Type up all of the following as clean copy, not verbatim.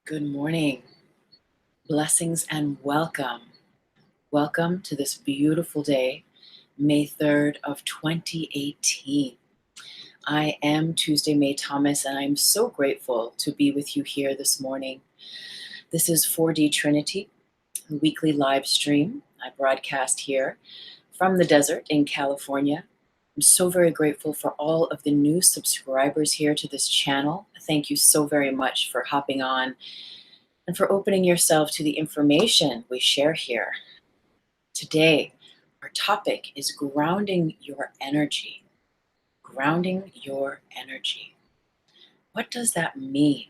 Good morning, blessings and welcome. Welcome to this beautiful day, May 3rd of 2018. I am Tuesday May Thomas, and I'm so grateful to be with you here this morning. This is 4D Trinity, a weekly live stream. I broadcast here from the desert in California. I'm so very grateful for all of the new subscribers here to this channel. Thank you so very much for hopping on and for opening yourself to the information we share here. Today, our topic is grounding your energy. Grounding your energy. What does that mean?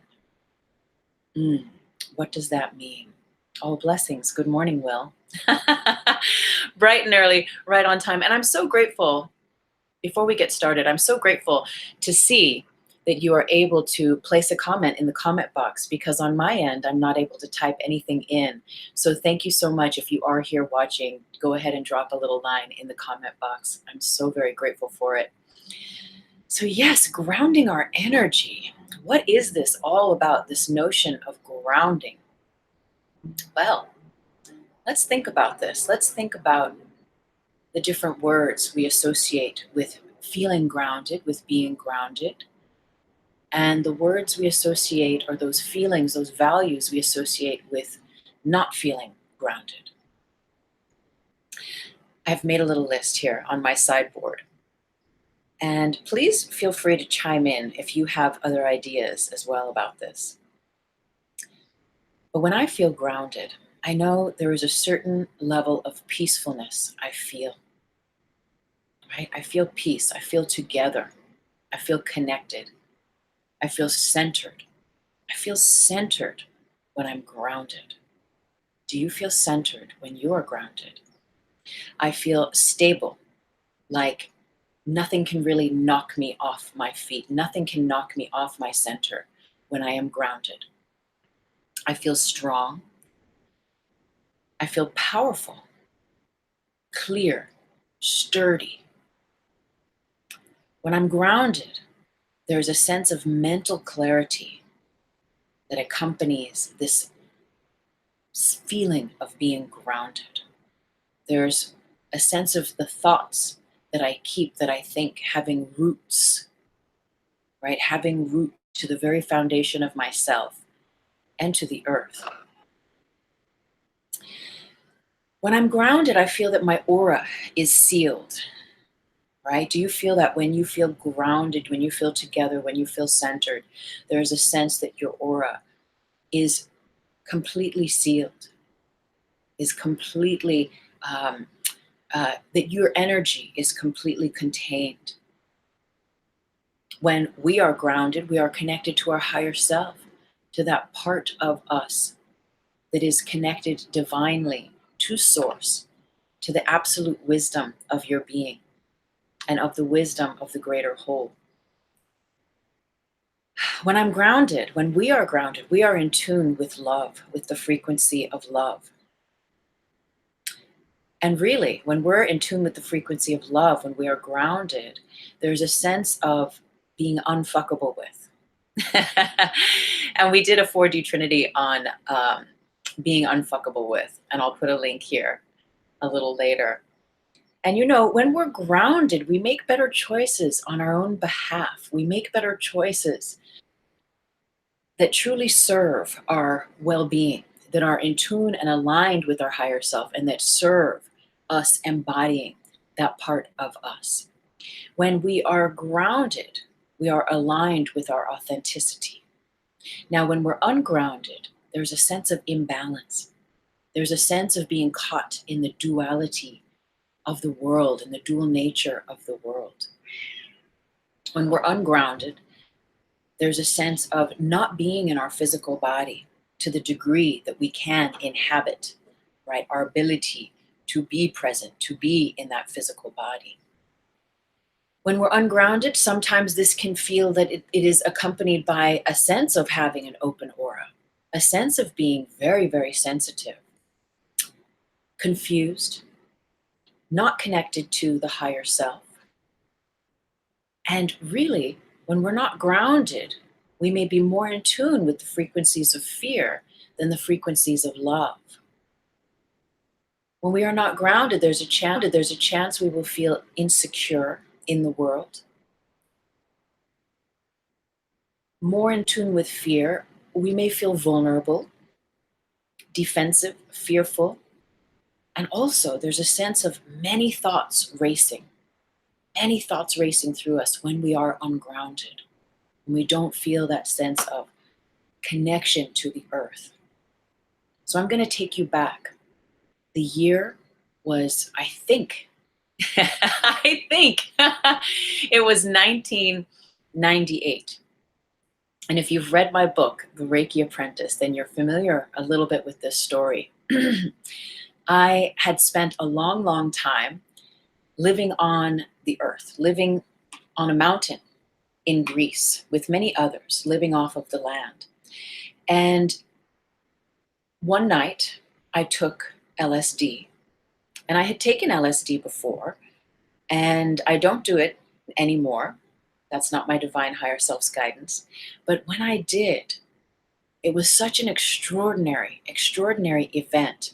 What does that mean? Oh, blessings. Good morning, Will. Bright and early, right on time. And I'm so grateful, before we get started, I'm so grateful to see that you are able to place a comment in the comment box, because on my end, I'm not able to type anything in. So thank you so much. If you are here watching, go ahead and drop a little line in the comment box. I'm so very grateful for it. So yes, grounding our energy. What is this all about, this notion of grounding? Well, let's think about this. Let's think about the different words we associate with feeling grounded, with being grounded. And the words we associate, or those feelings, those values we associate with not feeling grounded. I've made a little list here on my sideboard. And please feel free to chime in if you have other ideas as well about this. But when I feel grounded, I know there is a certain level of peacefulness I feel. Right? I feel peace. I feel together. I feel connected. I feel centered. I feel centered when I'm grounded. Do you feel centered when you are grounded? I feel stable, like nothing can really knock me off my feet. Nothing can knock me off my center when I am grounded. I feel strong. I feel powerful, clear, sturdy. When I'm grounded, there's a sense of mental clarity that accompanies this feeling of being grounded. There's a sense of the thoughts that I keep, that I think, having roots, right? Having root to the very foundation of myself and to the earth. When I'm grounded, I feel that my aura is sealed, right? Do you feel that when you feel grounded, when you feel together, when you feel centered, there's a sense that your aura is completely sealed, is completely, that your energy is completely contained. When we are grounded, we are connected to our higher self, to that part of us that is connected divinely to Source, to the absolute wisdom of your being and of the wisdom of the greater whole. When I'm grounded, when we are grounded, we are in tune with love, with the frequency of love. And really, when we're in tune with the frequency of love, when we are grounded, there's a sense of being unfuckable with. And we did a 4D Trinity on being unfuckable with, and I'll put a link here a little later. And you know, when we're grounded, we make better choices on our own behalf. We make better choices that truly serve our well-being, that are in tune and aligned with our higher self, and that serve us embodying that part of us. When we are grounded, we are aligned with our authenticity. Now, when we're ungrounded, there's a sense of imbalance. There's a sense of being caught in the duality of the world and the dual nature of the world. When we're ungrounded, there's a sense of not being in our physical body to the degree that we can inhabit, right, our ability to be present, to be in that physical body. When we're ungrounded, sometimes this can feel that it is accompanied by a sense of having an open aura, a sense of being very, very sensitive, confused, not connected to the higher self. And really, when we're not grounded, We may be more in tune with the frequencies of fear than the frequencies of love. When we are not grounded, there's a chance we will feel insecure in the world. More in tune with fear, we may feel vulnerable, defensive, fearful, and also there's a sense of many thoughts racing through us when we are ungrounded, when we don't feel that sense of connection to the earth. So I'm going to take you back. The year was, I think, it was 1998. And if you've read my book, The Reiki Apprentice, then you're familiar a little bit with this story. I had spent a long, long time living on the earth, living on a mountain in Greece with many others, living off of the land. And one night I took LSD, and I had taken LSD before, and I don't do it anymore. That's not my divine higher self's guidance. But when I did, it was such an extraordinary, extraordinary event.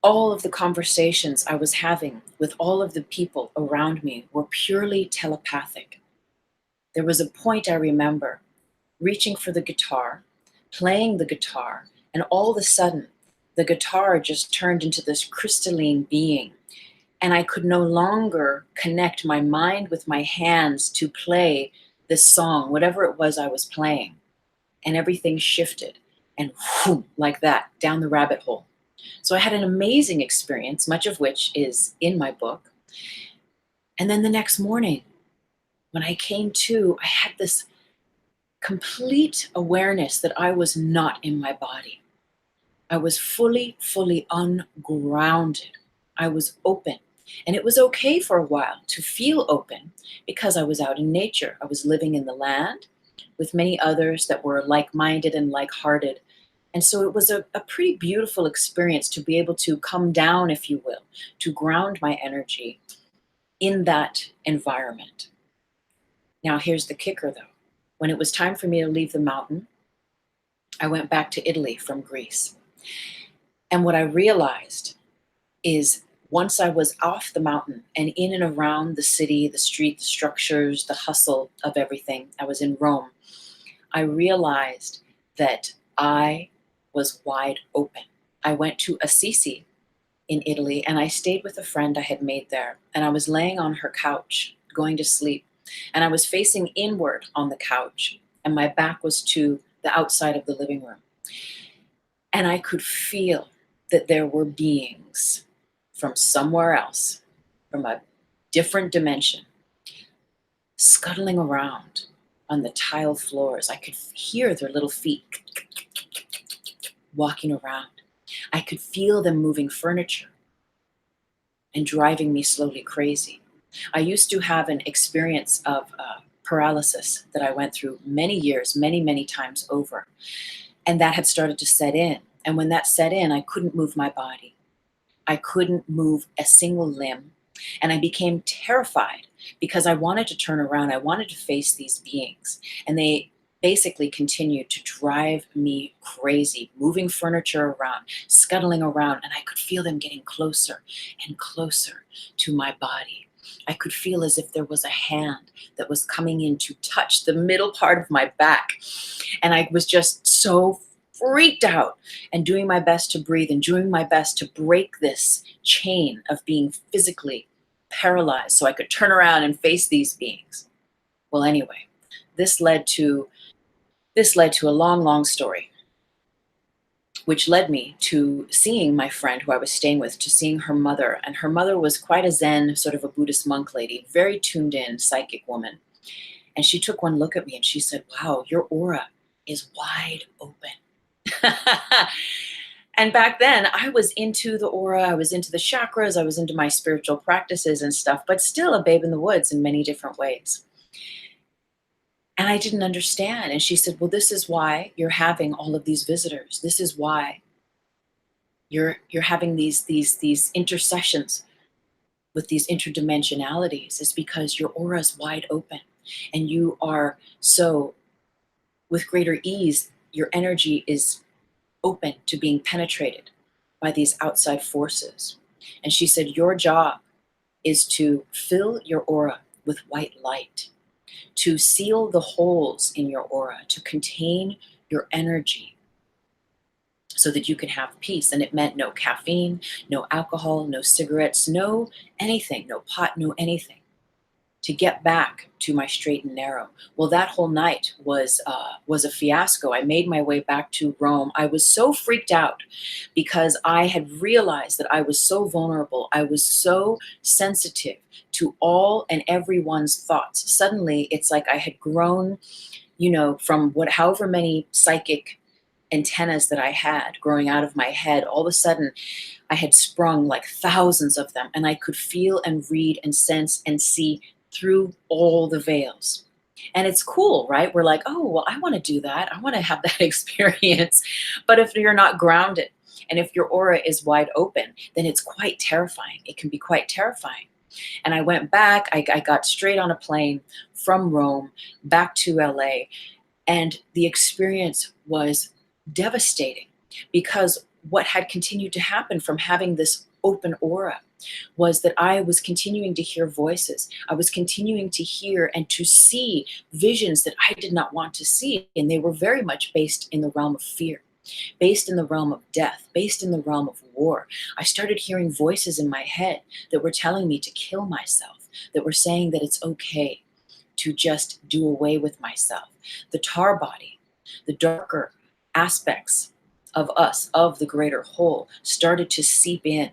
All of the conversations I was having with all of the people around me were purely telepathic. There was a point I remember reaching for the guitar, playing the guitar, and all of a sudden, the guitar just turned into this crystalline being. And I could no longer connect my mind with my hands to play this song, whatever it was I was playing. And everything shifted, and whoom, like that, down the rabbit hole. So I had an amazing experience, much of which is in my book. And then the next morning, when I came to, I had this complete awareness that I was not in my body. I was fully, fully ungrounded. I was open. And it was okay for a while to feel open because I was out in nature. I was living in the land with many others that were like-minded and like-hearted. And so it was a pretty beautiful experience to be able to come down, if you will, to ground my energy in that environment. Now, here's the kicker, though. When it was time for me to leave the mountain, I went back to Italy from Greece. And what I realized is once I was off the mountain and in and around the city, the street, the structures, the hustle of everything, I was in Rome, I realized that I was wide open. I went to Assisi in Italy, and I stayed with a friend I had made there, and I was laying on her couch, going to sleep, and I was facing inward on the couch, and my back was to the outside of the living room. And I could feel that there were beings from somewhere else, from a different dimension, scuttling around on the tile floors. I could hear their little feet walking around. I could feel them moving furniture and driving me slowly crazy. I used to have an experience of paralysis that I went through many years, many, many times over. And that had started to set in. And when that set in, I couldn't move my body. I couldn't move a single limb. And I became terrified because I wanted to turn around. I wanted to face these beings. And they basically continued to drive me crazy, moving furniture around, scuttling around. And I could feel them getting closer and closer to my body. I could feel as if there was a hand that was coming in to touch the middle part of my back. And I was just so freaked out and doing my best to breathe and doing my best to break this chain of being physically paralyzed so I could turn around and face these beings. Well, anyway, this led to a long, long story, which led me to seeing my friend who I was staying with, to seeing her mother. And her mother was quite a Zen, sort of a Buddhist monk lady, very tuned in, psychic woman. And she took one look at me and she said, "Wow, your aura is wide open." And back then I was into the aura, I was into the chakras, I was into my spiritual practices and stuff, but still a babe in the woods in many different ways. And I didn't understand. And she said, "Well, this is why you're having all of these visitors. This is why you're having these intercessions with these interdimensionalities, is because your aura is wide open. And you are so, with greater ease, your energy is open to being penetrated by these outside forces. And she said, your job is to fill your aura with white light, to seal the holes in your aura, to contain your energy so that you can have peace. And it meant no caffeine, no alcohol, no cigarettes, no anything, no pot, no anything, to get back to my straight and narrow. Well, that whole night was a fiasco. I made my way back to Rome. I was so freaked out because I had realized that I was so vulnerable. I was so sensitive to all and everyone's thoughts. Suddenly, it's like I had grown, from however many psychic antennas that I had growing out of my head. All of a sudden, I had sprung like thousands of them, and I could feel and read and sense and see through all the veils. And it's cool, right? We're like, oh, well, I want to do that. I want to have that experience. But if you're not grounded and if your aura is wide open, then it's quite terrifying. It can be quite terrifying. And I went back, I got straight on a plane from Rome back to LA. And the experience was devastating because what had continued to happen from having this open aura was that I was continuing to hear voices. I was continuing to hear and to see visions that I did not want to see. And they were very much based in the realm of fear, based in the realm of death, based in the realm of war. I started hearing voices in my head that were telling me to kill myself, that were saying that it's okay to just do away with myself. The tar body, the darker aspects of us, of the greater whole, started to seep in.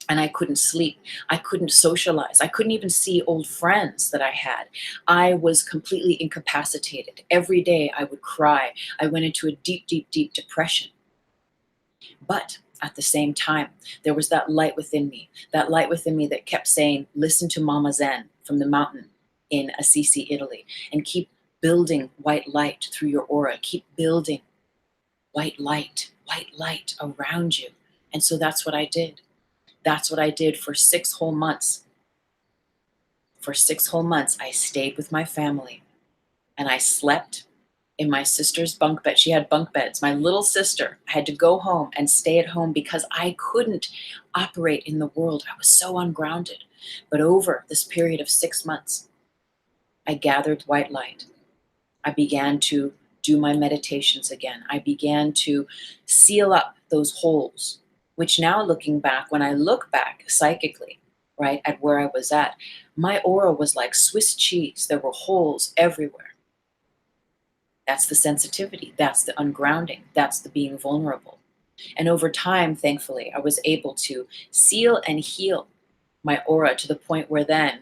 And I couldn't sleep. I couldn't socialize. I couldn't even see old friends that I had. I was completely incapacitated. Every day I would cry. I went into a deep, deep, deep depression. But at the same time, there was that light within me that kept saying, listen to Mama Zen from the mountain in Assisi, Italy, and keep building white light through your aura. Keep building white light around you. And so that's what I did. That's what I did for 6 whole months. For 6 whole months, I stayed with my family and I slept in my sister's bunk bed. She had bunk beds. My little sister had to go home and stay at home because I couldn't operate in the world. I was so ungrounded. But over this period of 6 months, I gathered white light. I began to do my meditations again. I began to seal up those holes, which now looking back, when I look back psychically, right, at where I was at, my aura was like Swiss cheese. There were holes everywhere. That's the sensitivity. That's the ungrounding. That's the being vulnerable. And over time, thankfully, I was able to seal and heal my aura to the point where then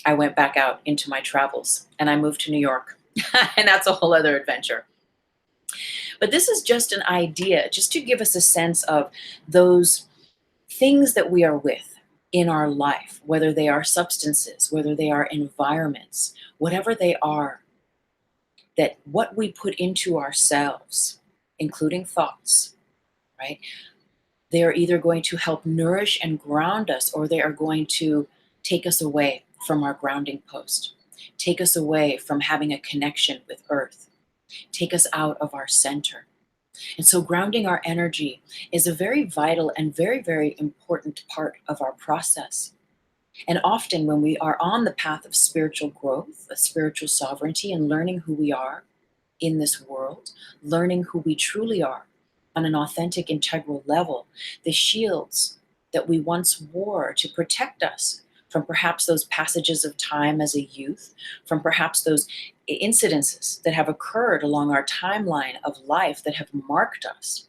I went back out into my travels and I moved to New York. And that's a whole other adventure. But this is just an idea, just to give us a sense of those things that we are with in our life, whether they are substances, whether they are environments, whatever they are, that what we put into ourselves, including thoughts, right? They are either going to help nourish and ground us, or they are going to take us away from our grounding post, take us away from having a connection with Earth, take us out of our center. And so grounding our energy is a very vital and very, very important part of our process. And often when we are on the path of spiritual growth, of spiritual sovereignty, and learning who we are in this world, learning who we truly are on an authentic, integral level, the shields that we once wore to protect us from perhaps those passages of time as a youth, from perhaps those incidences that have occurred along our timeline of life that have marked us.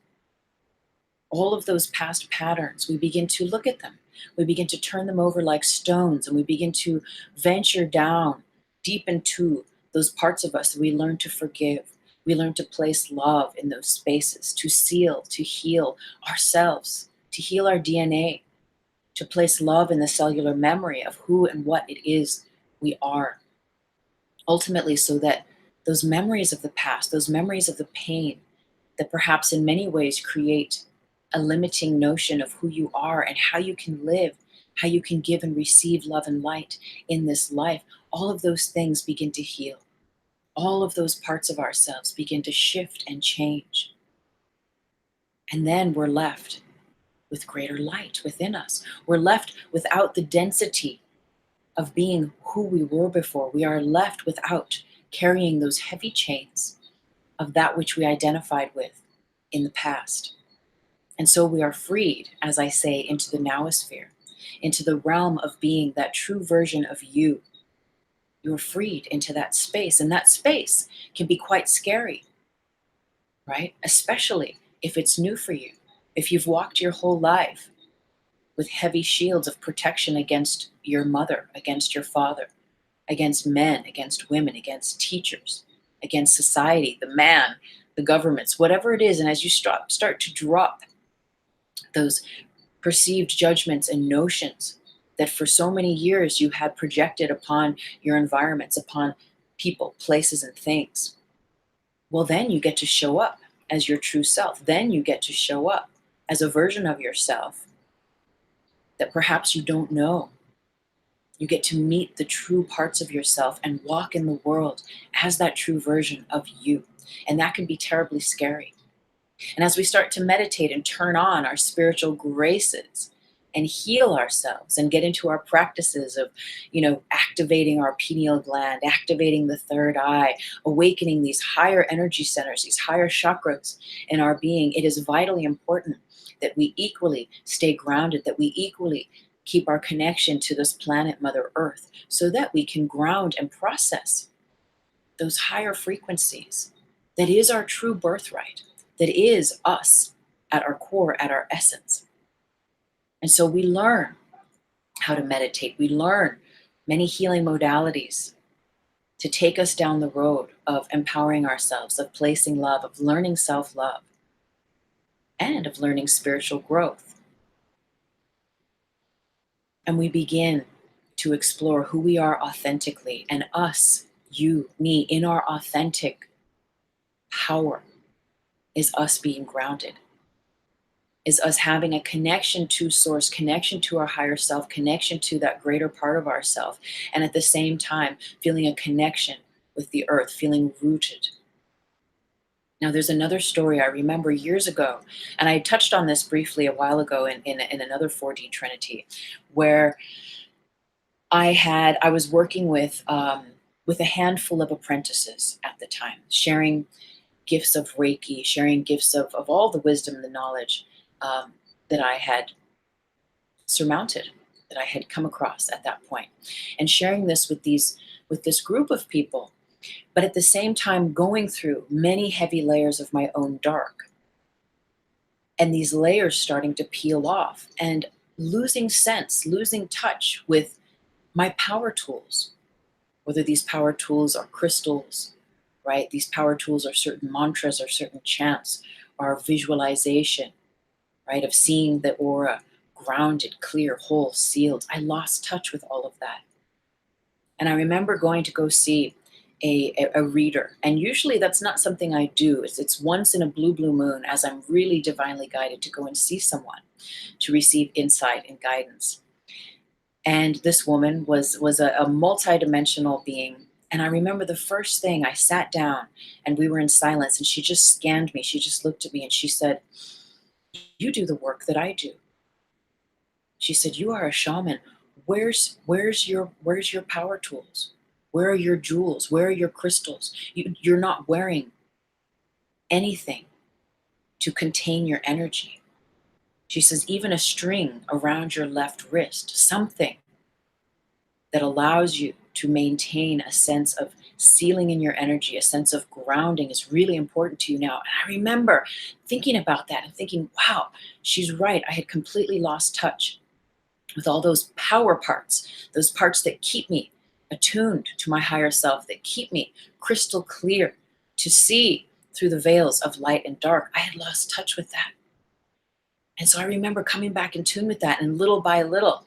All of those past patterns, we begin to look at them. We begin to turn them over like stones, and we begin to venture down deep into those parts of us that we learn to forgive. We learn to place love in those spaces, to seal, to heal ourselves, to heal our DNA, to place love in the cellular memory of who and what it is we are. Ultimately, so that those memories of the past, those memories of the pain that perhaps in many ways create a limiting notion of who you are and how you can live, how you can give and receive love and light in this life, all of those things begin to heal. All of those parts of ourselves begin to shift and change. And then we're left with greater light within us. We're left without the density of being who we were before. We are left without carrying those heavy chains of that which we identified with in the past. And so we are freed, as I say, into the nowosphere, into the realm of being that true version of you. You're freed into that space, and that space can be quite scary, right? Especially if it's new for you. If you've walked your whole life with heavy shields of protection against your mother, against your father, against men, against women, against teachers, against society, the man, the governments, whatever it is. And as you start to drop those perceived judgments and notions that for so many years you had projected upon your environments, upon people, places, and things, well, then you get to show up as your true self. Then you get to show up as a version of yourself that perhaps you don't know. You get to meet the true parts of yourself and walk in the world as that true version of you. And that can be terribly scary. And as we start to meditate and turn on our spiritual graces and heal ourselves and get into our practices of, activating our pineal gland, activating the third eye, awakening these higher energy centers, these higher chakras in our being, it is vitally important that we equally stay grounded, that we equally keep our connection to this planet, Mother Earth, so that we can ground and process those higher frequencies. That is our true birthright. That is us at our core, at our essence. And so we learn how to meditate. We learn many healing modalities to take us down the road of empowering ourselves, of placing love, of learning self-love, and of learning spiritual growth. And we begin to explore who we are authentically, and us, you, me, in our authentic power is us being grounded, is us having a connection to source, connection to our higher self, connection to that greater part of ourself, and at the same time feeling a connection with the earth, feeling rooted. Now, there's another story I remember years ago, and I touched on this briefly a while ago in another 4D Trinity, where I was working with a handful of apprentices at the time, sharing gifts of REIKI, sharing gifts of all the wisdom and the knowledge that I had surmounted, that I had come across at that point, and sharing this with this group of people, but at the same time going through many heavy layers of my own dark, and these layers starting to peel off and losing sense, losing touch with my power tools, whether these power tools are crystals, right? These power tools are certain mantras or certain chants, or visualization, right? Of seeing the aura grounded, clear, whole, sealed. I lost touch with all of that. And I remember going to go see a reader. And usually that's not something I do. It's once in a blue moon, as I'm really divinely guided to go and see someone to receive insight and guidance. And this woman was a multidimensional being. And I remember the first thing, I sat down and we were in silence, and she just scanned me. She just looked at me and she said, "You do the work that I do." She said, "You are a shaman. Where's your power tools? Where are your jewels? Where are your crystals? You're not wearing anything to contain your energy." She says, "Even a string around your left wrist, something that allows you to maintain a sense of sealing in your energy, a sense of grounding, is really important to you now." And I remember thinking about that and thinking, wow, she's right. I had completely lost touch with all those power parts, those parts that keep me attuned to my higher self, that keep me crystal clear to see through the veils of light and dark. I had lost touch with that. And so I remember coming back in tune with that, and little by little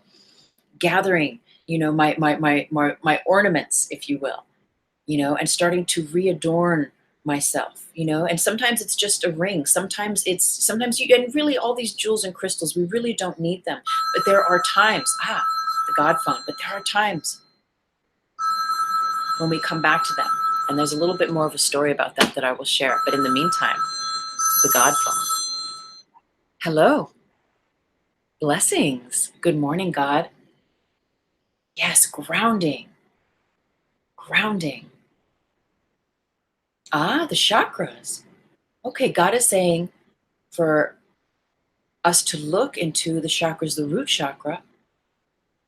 gathering, my ornaments, if you will, and starting to readorn myself, and sometimes it's just a ring. Sometimes you, and really all these jewels and crystals, we really don't need them. But there are times, the God phone, but there are times when we come back to them. And there's a little bit more of a story about that I will share. But in the meantime, the God phone. Hello. Blessings. Good morning, God. Yes, grounding. Grounding. Ah, the chakras. Okay, God is saying for us to look into the chakras, the root chakra.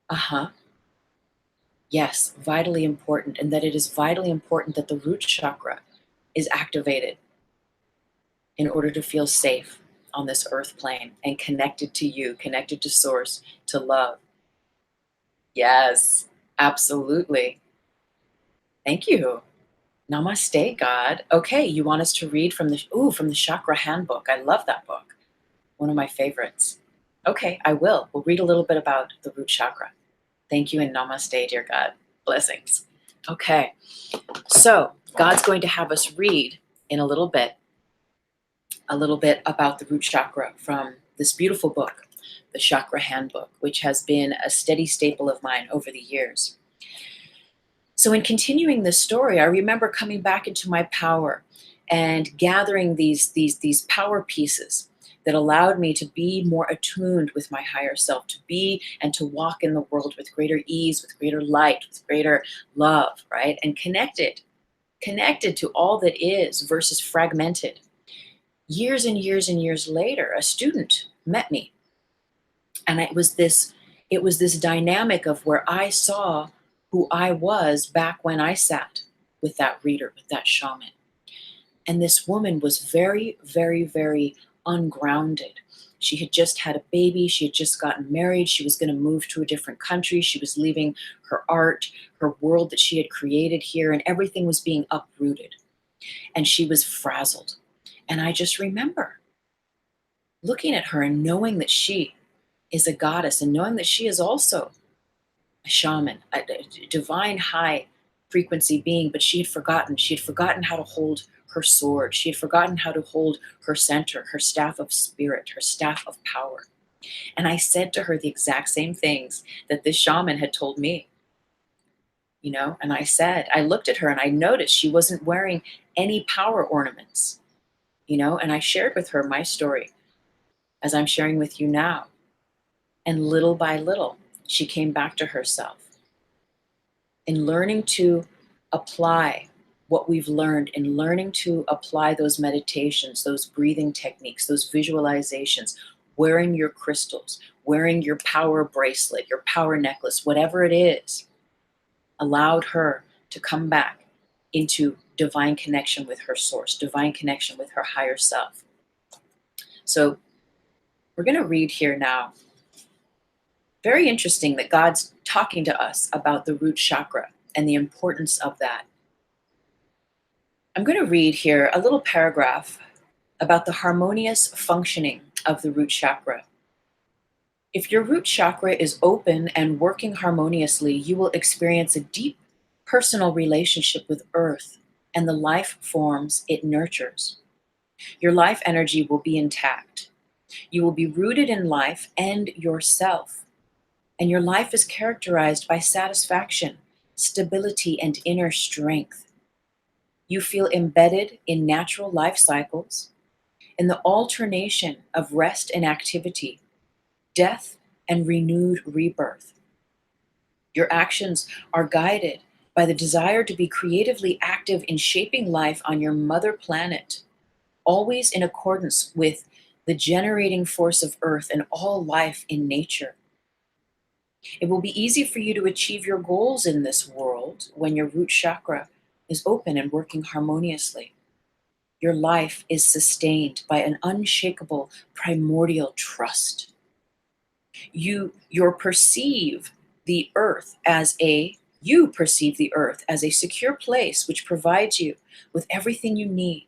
Uh-huh. Yes, vitally important. And that it is vitally important that the root chakra is activated in order to feel safe on this earth plane and connected to you, connected to source, to love. Yes, absolutely. Thank you. Namaste, God. Okay, you want us to read from the Chakra Handbook. I love that book. One of my favorites. Okay, I will. We'll read a little bit about the root chakra. Thank you and namaste, dear God. Blessings. Okay, so God's going to have us read in a little bit about the root chakra from this beautiful book, the Chakra Handbook, which has been a steady staple of mine over the years. So in continuing this story, I remember coming back into my power and gathering these power pieces that allowed me to be more attuned with my higher self, to be and to walk in the world with greater ease, with greater light, with greater love, right? And connected to all that is versus fragmented. Years and years and years later, a student met me, and it was this dynamic of where I saw who I was back when I sat with that reader, with that shaman. And this woman was very, very, very ungrounded. She had just had a baby. She had just gotten married. She was going to move to a different country. She was leaving her art, her world that she had created here, and everything was being uprooted. And she was frazzled. And I just remember looking at her and knowing that she is a goddess and knowing that she is also a shaman, a divine high frequency being, but she had forgotten. She had forgotten how to hold her sword. She had forgotten how to hold her center, her staff of spirit, her staff of power. And I said to her the exact same things that this shaman had told me, and I looked at her and I noticed she wasn't wearing any power ornaments, and I shared with her my story as I'm sharing with you now. And little by little, she came back to herself. In learning to apply what we've learned, in learning to apply those meditations, those breathing techniques, those visualizations, wearing your crystals, wearing your power bracelet, your power necklace, whatever it is, allowed her to come back into divine connection with her source, divine connection with her higher self. So we're going to read here now. Very interesting that God's talking to us about the root chakra and the importance of that. I'm going to read here a little paragraph about the harmonious functioning of the root chakra. If your root chakra is open and working harmoniously, you will experience a deep personal relationship with Earth and the life forms it nurtures. Your life energy will be intact. You will be rooted in life and yourself. And your life is characterized by satisfaction, stability, and inner strength. You feel embedded in natural life cycles, in the alternation of rest and activity, death and renewed rebirth. Your actions are guided by the desire to be creatively active in shaping life on your mother planet, always in accordance with the generating force of Earth and all life in nature. It will be easy for you to achieve your goals in this world when your root chakra is open and working harmoniously. Your life is sustained by an unshakable primordial trust. You perceive the earth as a secure place which provides you with everything you need,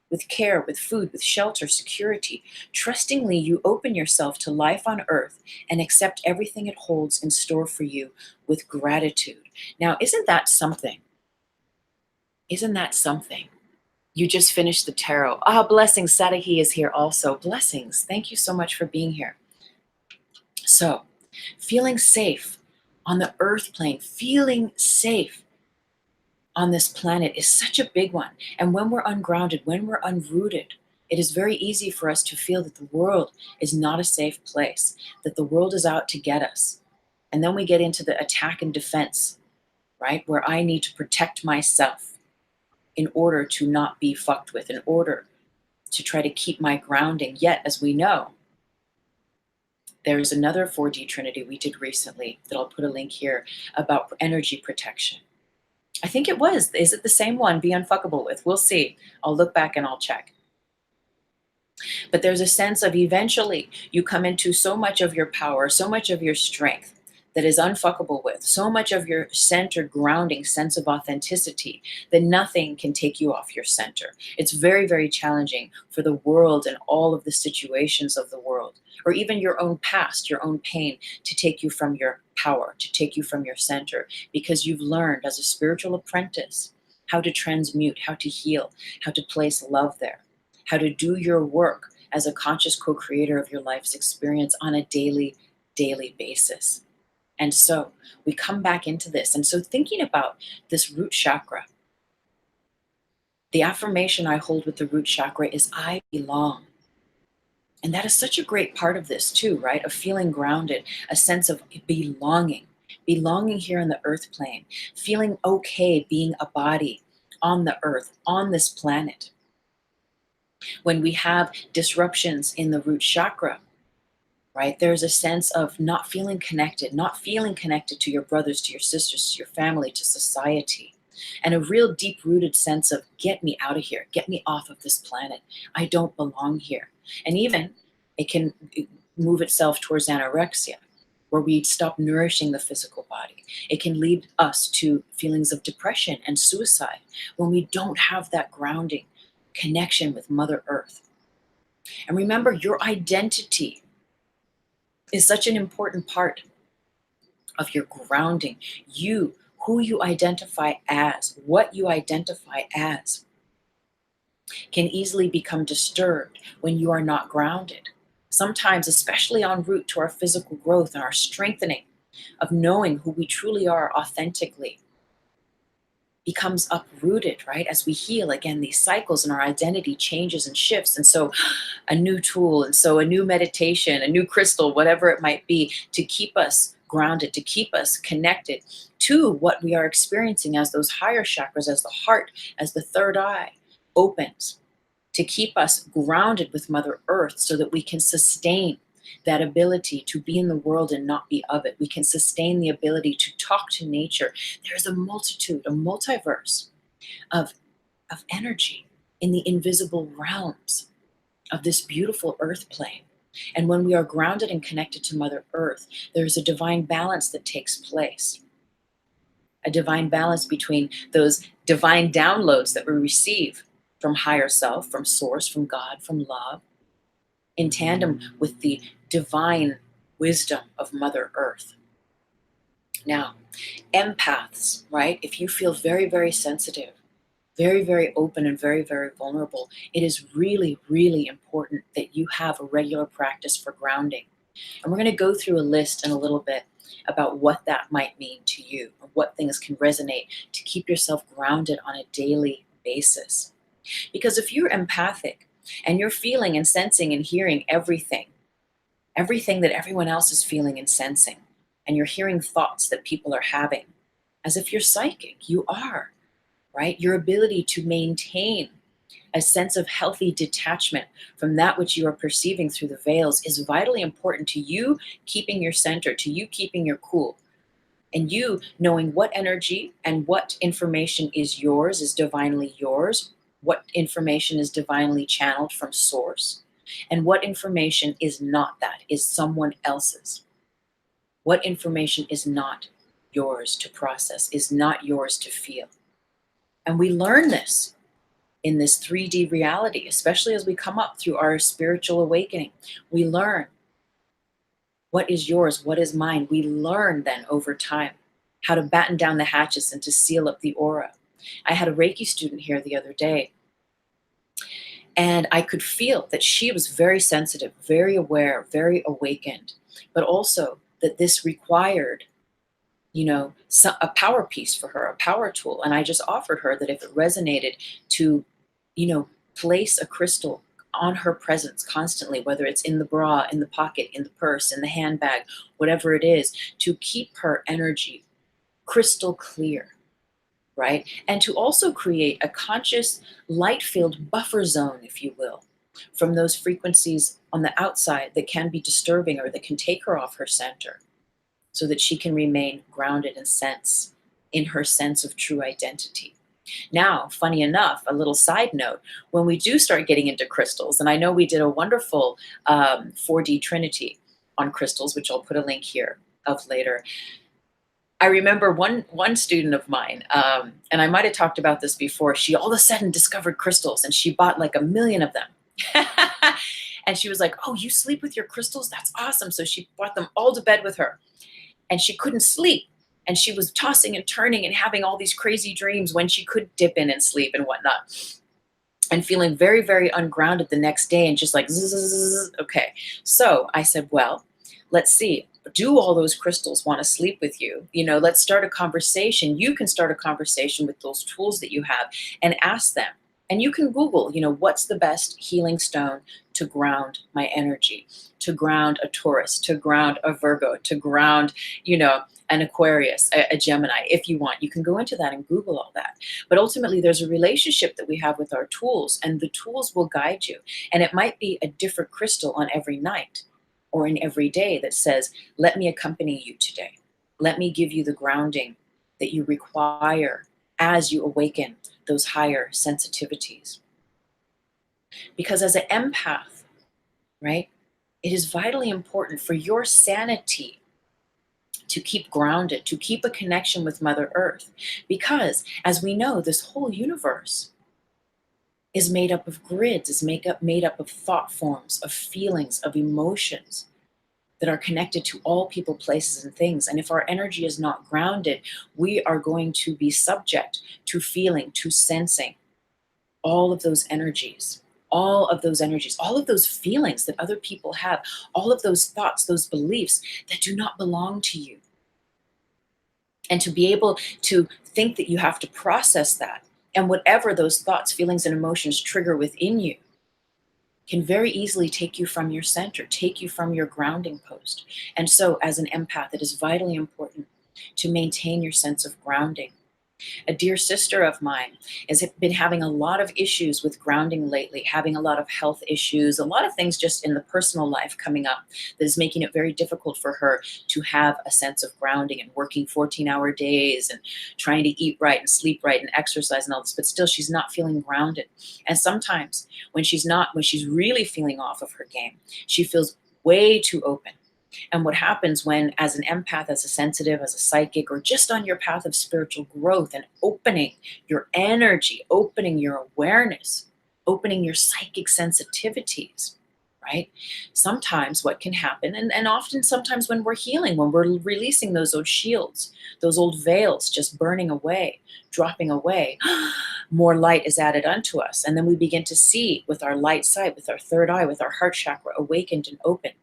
with care, with food, with shelter, security. Trustingly, you open yourself to life on earth and accept everything it holds in store for you with gratitude. Now, isn't that something? Isn't that something? You just finished the tarot. Ah, blessings. Sadahi is here also. Blessings. Thank you so much for being here. So, feeling safe on the earth plane, feeling safe on this planet is such a big one. And when we're ungrounded, when we're unrooted, it is very easy for us to feel that the world is not a safe place, that the world is out to get us. And then we get into the attack and defense, right? Where I need to protect myself in order to not be fucked with, in order to try to keep my grounding. Yet, as we know, there's another 4D Trinity we did recently that I'll put a link here about energy protection. I think it was. Is it the same one? Be unfuckable with. We'll see. I'll look back and I'll check. But there's a sense of eventually you come into so much of your power, so much of your strength that is unfuckable with, so much of your centered, grounding sense of authenticity that nothing can take you off your center. It's very, very challenging for the world and all of the situations of the world, or even your own past, your own pain, to take you from your power, to take you from your center, because you've learned as a spiritual apprentice how to transmute, how to heal, how to place love there, how to do your work as a conscious co-creator of your life's experience on a daily basis. And so we come back into this. And so thinking about this root chakra, the affirmation I hold with the root chakra is I belong. And that is such a great part of this too, right? Of feeling grounded, a sense of belonging, belonging here on the earth plane, feeling okay being a body on the earth, on this planet. When we have disruptions in the root chakra, right, there's a sense of not feeling connected to your brothers, to your sisters, to your family, to society, and a real deep-rooted sense of get me out of here, get me off of this planet. I don't belong here. And even it can move itself towards anorexia, where we stop nourishing the physical body. It can lead us to feelings of depression and suicide when we don't have that grounding connection with Mother Earth. And remember, your identity is such an important part of your grounding. You, who you identify as, what you identify as, can easily become disturbed when you are not grounded. Sometimes, especially en route to our physical growth and our strengthening of knowing who we truly are authentically, becomes uprooted, right? As we heal again, these cycles and our identity changes and shifts. And so a new tool, and so a new meditation, a new crystal, whatever it might be, to keep us grounded, to keep us connected to what we are experiencing as those higher chakras, as the heart, as the third eye opens, to keep us grounded with Mother Earth so that we can sustain that ability to be in the world and not be of it. We can sustain the ability to talk to nature. There's a multitude, a multiverse of energy in the invisible realms of this beautiful earth plane. And when we are grounded and connected to Mother Earth, there's a divine balance that takes place. A divine balance between those divine downloads that we receive from higher self, from source, from God, from love, in tandem with the divine wisdom of Mother Earth. Now, empaths, right? If you feel very, very sensitive, very, very open, and very, very vulnerable, it is really, really important that you have a regular practice for grounding. And we're going to go through a list in a little bit about what that might mean to you, and what things can resonate to keep yourself grounded on a daily basis. Because if you're empathic and you're feeling and sensing and hearing everything that everyone else is feeling and sensing, and you're hearing thoughts that people are having, as if you're psychic, you are, right? Your ability to maintain a sense of healthy detachment from that which you are perceiving through the veils is vitally important to you keeping your center, to you keeping your cool, and you knowing what energy and what information is yours, is divinely yours, what information is divinely channeled from source, and what information is not that, is someone else's. What information is not yours to process, is not yours to feel. And we learn this in this 3D reality, especially as we come up through our spiritual awakening. We learn what is yours, what is mine. We learn then over time how to batten down the hatches and to seal up the aura. I had a Reiki student here the other day, and I could feel that she was very sensitive, very aware, very awakened, but also that this required a power piece for her, a power tool. And I just offered her that if it resonated to, you know, place a crystal on her presence constantly, whether it's in the bra, in the pocket, in the purse, in the handbag, whatever it is, to keep her energy crystal clear, right? And to also create a conscious light field buffer zone, if you will, from those frequencies on the outside that can be disturbing or that can take her off her center, so that she can remain grounded in her sense of true identity. Now, funny enough, a little side note, when we do start getting into crystals, and I know we did a wonderful 4D Trinity on crystals, which I'll put a link here of later. I remember one student of mine, and I might have talked about this before. She all of a sudden discovered crystals, and she bought like 1,000,000 of them. And she was like, "Oh, you sleep with your crystals? That's awesome!" So she brought them all to bed with her, and she couldn't sleep. And she was tossing and turning and having all these crazy dreams when she could dip in and sleep and whatnot, and feeling very, very ungrounded the next day and just like, zzz. Okay. So I said, well, let's see. Do all those crystals want to sleep with you? Let's start a conversation. You can start a conversation with those tools that you have and ask them. And you can Google, what's the best healing stone to ground my energy, to ground a Taurus, to ground a Virgo, to ground, an Aquarius, a Gemini. If you want, you can go into that and Google all that. But ultimately, there's a relationship that we have with our tools, and the tools will guide you. And it might be a different crystal on every night or in every day that says, let me accompany you today. Let me give you the grounding that you require as you awaken those higher sensitivities. Because as an empath, right, it is vitally important for your sanity to keep grounded, to keep a connection with Mother Earth. Because as we know, this whole universe is made up of grids, is made up of thought forms, of feelings, of emotions that are connected to all people, places, and things. And if our energy is not grounded, we are going to be subject to feeling, to sensing all of those energies, all of those feelings that other people have, all of those thoughts, those beliefs that do not belong to you. And to be able to think that you have to process that, and whatever those thoughts, feelings, and emotions trigger within you, can very easily take you from your center, take you from your grounding post. And so, as an empath, it is vitally important to maintain your sense of grounding. A dear sister of mine has been having a lot of issues with grounding lately, having a lot of health issues, a lot of things just in the personal life coming up that is making it very difficult for her to have a sense of grounding, and working 14-hour days and trying to eat right and sleep right and exercise and all this, but still she's not feeling grounded. And sometimes when she's really feeling off of her game, she feels way too open. And what happens when, as an empath, as a sensitive, as a psychic, or just on your path of spiritual growth and opening your energy, opening your awareness, opening your psychic sensitivities, right? Sometimes what can happen, and often sometimes when we're healing, when we're releasing those old shields, those old veils just burning away, dropping away, more light is added unto us. And then we begin to see with our light sight, with our third eye, with our heart chakra awakened and opened.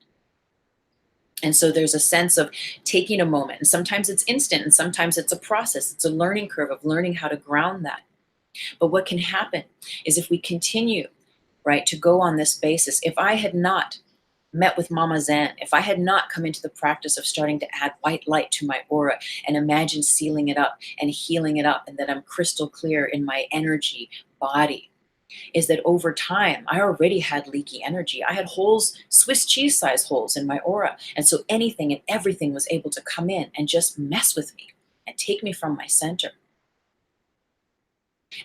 And so there's a sense of taking a moment, and sometimes it's instant, and sometimes it's a process. It's a learning curve of learning how to ground that. But what can happen is, if we continue, right, to go on this basis, if I had not met with Mama Zen, if I had not come into the practice of starting to add white light to my aura and imagine sealing it up and healing it up, and that I'm crystal clear in my energy body, is that over time, I already had leaky energy. I had holes, Swiss cheese size holes in my aura. And so anything and everything was able to come in and just mess with me and take me from my center.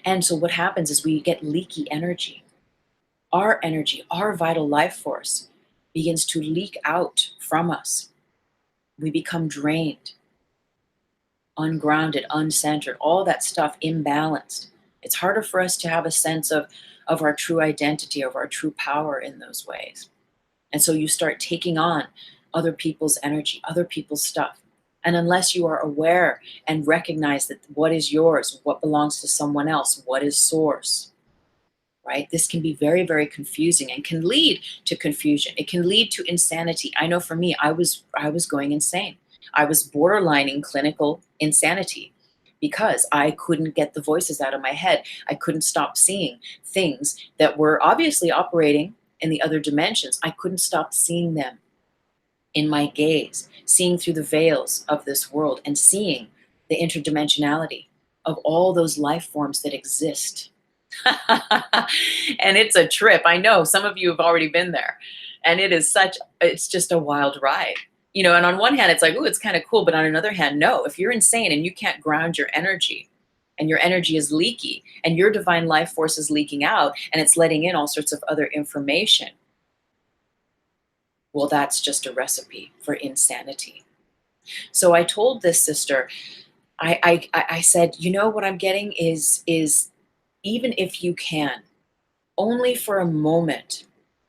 And so what happens is, we get leaky energy. Our energy, our vital life force begins to leak out from us. We become drained, ungrounded, uncentered, all that stuff imbalanced. It's harder for us to have a sense of our true identity, of our true power in those ways. And so you start taking on other people's energy, other people's stuff. And unless you are aware and recognize that what is yours, what belongs to someone else, what is source, right? This can be very, very confusing and can lead to confusion. It can lead to insanity. I know for me, I was going insane. I was borderlining clinical insanity because I couldn't get the voices out of my head. I couldn't stop seeing things that were obviously operating in the other dimensions. I couldn't stop seeing them in my gaze, seeing through the veils of this world and seeing the interdimensionality of all those life forms that exist. And it's a trip. I know some of you have already been there. And it's just a wild ride. And on one hand, it's like, oh, it's kind of cool. But on another hand, no, if you're insane and you can't ground your energy and your energy is leaky and your divine life force is leaking out and it's letting in all sorts of other information, well, that's just a recipe for insanity. So I told this sister, I said, what I'm getting is even if you can, only for a moment,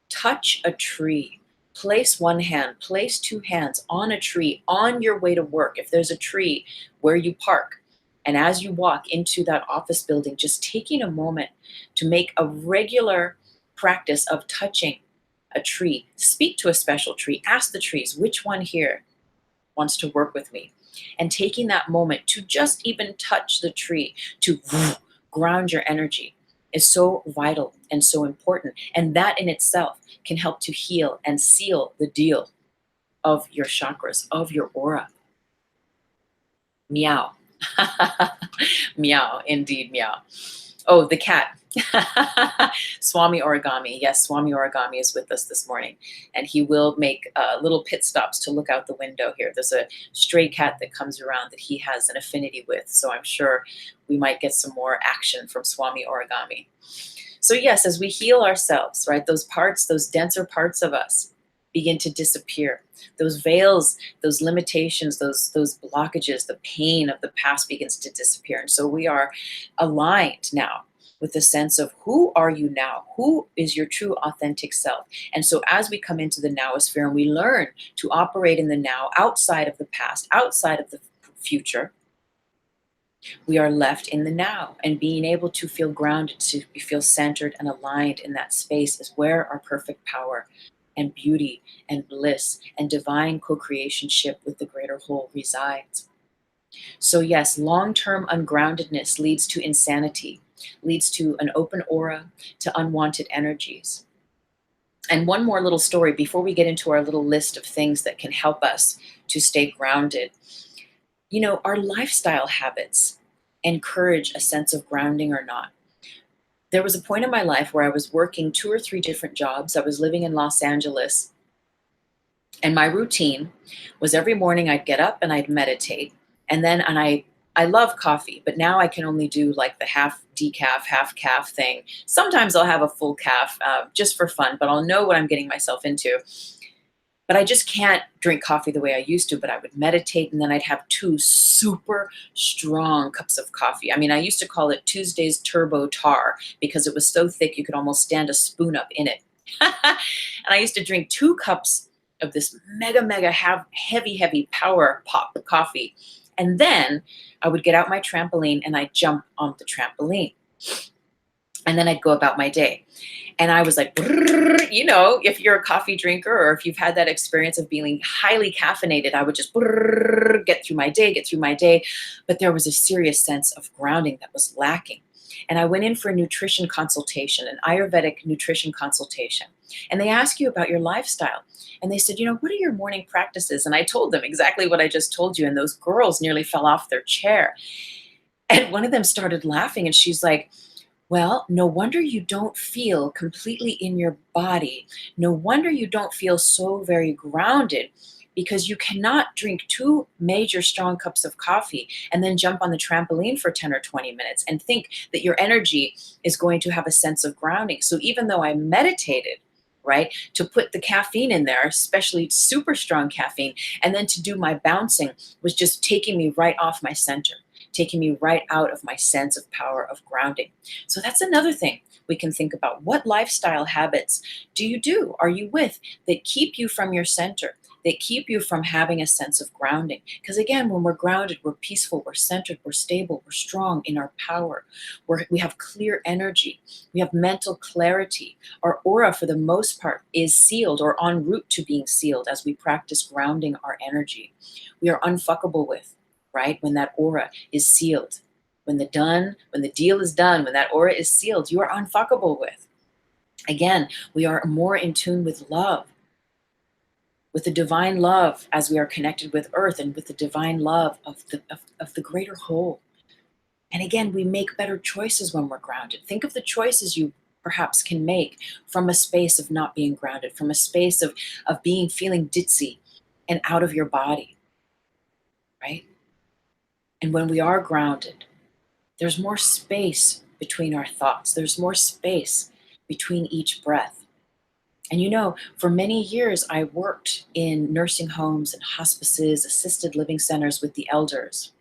touch a tree. Place one hand, place two hands on a tree on your way to work. If there's a tree where you park, and as you walk into that office building, just taking a moment to make a regular practice of touching a tree. Speak to a special tree. Ask the trees, which one here wants to work with me? And taking that moment to just even touch the tree, to ground your energy, is so vital and so important. And that in itself can help to heal and seal the deal of your chakras, of your aura. Meow. Meow, indeed, meow. Oh, the cat. Swami Origami. Yes, Swami Origami is with us this morning, and he will make little pit stops to look out the window here. There's a stray cat that comes around that he has an affinity with, so I'm sure we might get some more action from Swami Origami. So yes, as we heal ourselves, right, those parts, those denser parts of us begin to disappear. Those veils, those limitations, those blockages, the pain of the past begins to disappear. And so we are aligned now with the sense of who are you now? Who is your true authentic self? And so as we come into the nowosphere and we learn to operate in the now, outside of the past, outside of the future, we are left in the now, and being able to feel grounded, to feel centered and aligned in that space is where our perfect power and beauty and bliss and divine co-creationship with the greater whole resides. So yes, long-term ungroundedness leads to insanity, leads to an open aura, to unwanted energies. And one more little story before we get into our little list of things that can help us to stay grounded. Our lifestyle habits encourage a sense of grounding or not. There was a point in my life where I was working 2 or 3 different jobs. I was living in Los Angeles, and my routine was every morning I'd get up and I'd meditate. And I love coffee, but now I can only do like the half decaf, half calf thing. Sometimes I'll have a full calf just for fun, but I'll know what I'm getting myself into. But I just can't drink coffee the way I used to, but I would meditate, and then I'd have 2 super strong cups of coffee. I mean, I used to call it Tuesday's Turbo Tar because it was so thick you could almost stand a spoon up in it. And I used to drink 2 cups of this mega heavy power pop coffee. And then I would get out my trampoline and I'd jump on the trampoline. And then I'd go about my day. And I was like, if you're a coffee drinker or if you've had that experience of being highly caffeinated, I would just get through my day. But there was a serious sense of grounding that was lacking. And I went in for a nutrition consultation, an Ayurvedic nutrition consultation. And they ask you about your lifestyle. And they said, what are your morning practices? And I told them exactly what I just told you. And those girls nearly fell off their chair. And one of them started laughing, and she's like, well, no wonder you don't feel completely in your body. No wonder you don't feel so very grounded, because you cannot drink 2 major strong cups of coffee and then jump on the trampoline for 10 or 20 minutes and think that your energy is going to have a sense of grounding. So even though I meditated, right, to put the caffeine in there, especially super strong caffeine, and then to do my bouncing was just taking me right off my center, taking me right out of my sense of power of grounding. So that's another thing we can think about. What lifestyle habits do? Are you with that keep you from your center, that keep you from having a sense of grounding. Because again, when we're grounded, we're peaceful, we're centered, we're stable, we're strong in our power. We have clear energy, we have mental clarity. Our aura, for the most part, is sealed or en route to being sealed as we practice grounding our energy. We are unfuckable with, right? When that aura is sealed. When the deal is done, when that aura is sealed, you are unfuckable with. Again, we are more in tune with love, with the divine love as we are connected with earth, and with the divine love of the greater whole. And again, we make better choices when we're grounded. Think of the choices you perhaps can make from a space of not being grounded, from a space of feeling ditzy and out of your body, right? And when we are grounded, there's more space between our thoughts. There's more space between each breath. And you know, for many years, I worked in nursing homes and hospices, assisted living centers with the elders.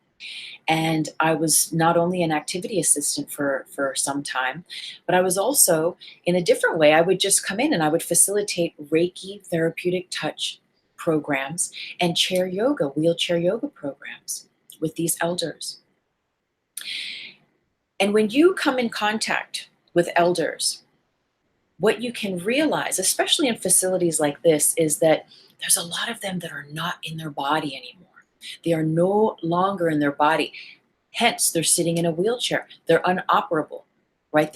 And I was not only an activity assistant for some time, but I was also, in a different way, I would just come in and I would facilitate Reiki therapeutic touch programs and chair yoga, wheelchair yoga programs with these elders. And when you come in contact with elders, what you can realize, especially in facilities like this, is that there's a lot of them that are not in their body anymore. They are no longer in their body. Hence, they're sitting in a wheelchair. They're unoperable, right?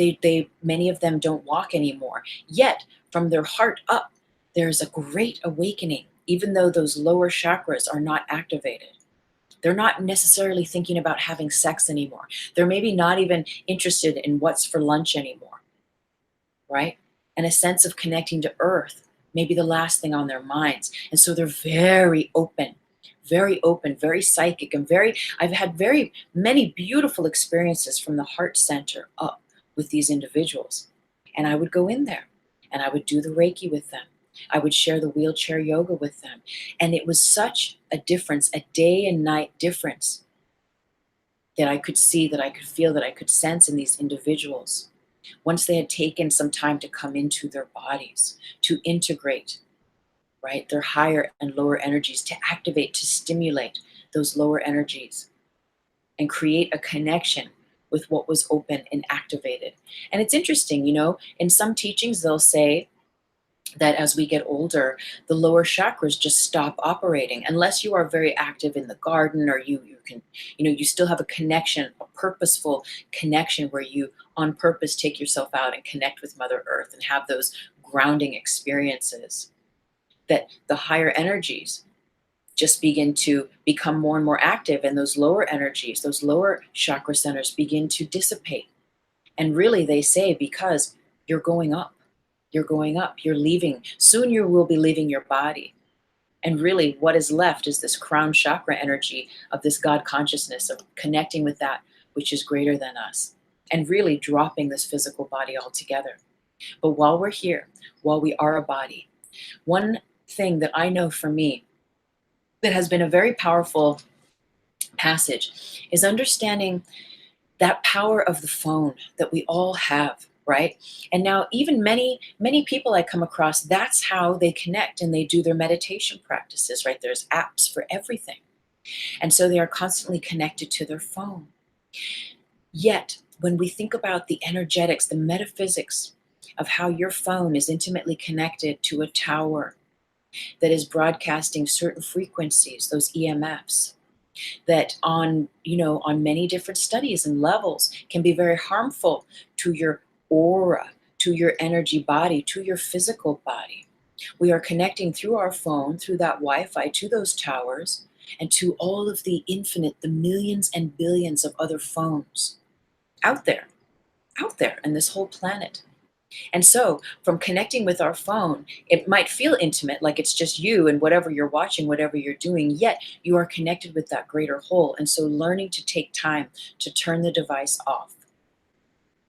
Many of them don't walk anymore. Yet, from their heart up, there's a great awakening, even though those lower chakras are not activated. They're not necessarily thinking about having sex anymore. They're maybe not even interested in what's for lunch anymore, right? And a sense of connecting to earth may be the last thing on their minds. And so they're very open, very psychic, and I've had very many beautiful experiences from the heart center up with these individuals. And I would go in there and I would do the Reiki with them. I would share the wheelchair yoga with them. And it was such a difference, a day and night difference, that I could see, that I could feel, that I could sense in these individuals once they had taken some time to come into their bodies, to integrate, right, their higher and lower energies, to activate, to stimulate those lower energies and create a connection with what was open and activated. And it's interesting, you know, in some teachings, they'll say that as we get older, the lower chakras just stop operating unless you are very active in the garden, or you can, you know, you still have a connection, a purposeful connection where you on purpose take yourself out and connect with Mother Earth and have those grounding experiences, that the higher energies just begin to become more and more active, and those lower energies, those lower chakra centers begin to dissipate. And really, they say, because you're going up, you're leaving. Soon you will be leaving your body. And really, what is left is this crown chakra energy of this God consciousness, of connecting with that which is greater than us, and really dropping this physical body altogether. But while we're here, while we are a body, one thing that I know for me that has been a very powerful passage is understanding that power of the phone that we all have, right? And now even many people I come across, that's how they connect and they do their meditation practices, right? There's apps for everything. And so they are constantly connected to their phone. Yet, when we think about the energetics, the metaphysics of how your phone is intimately connected to a tower that is broadcasting certain frequencies, those EMFs, that on, you know, on many different studies and levels can be very harmful to your aura, to your energy body, to your physical body. We are connecting through our phone, through that Wi-Fi, to those towers, and to all of the infinite, the millions and billions of other phones out there in this whole planet. And so, from connecting with our phone, it might feel intimate, like it's just you and whatever you're watching, whatever you're doing, yet you are connected with that greater whole. And so, learning to take time to turn the device off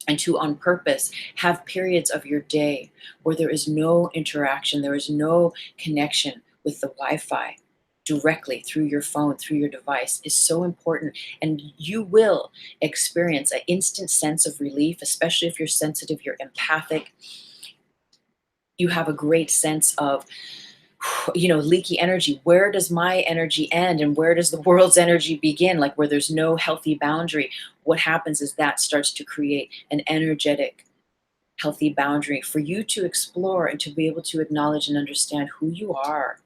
and to, on purpose, have periods of your day where there is no interaction, there is no connection with the Wi-Fi directly through your phone, through your device, is so important. And you will experience an instant sense of relief, especially if you're sensitive, you're empathic. You have a great sense of leaky energy. Where does my energy end and where does the world's energy begin? Like where there's no healthy boundary, what happens is that starts to create an energetic, healthy boundary for you to explore and to be able to acknowledge and understand who you are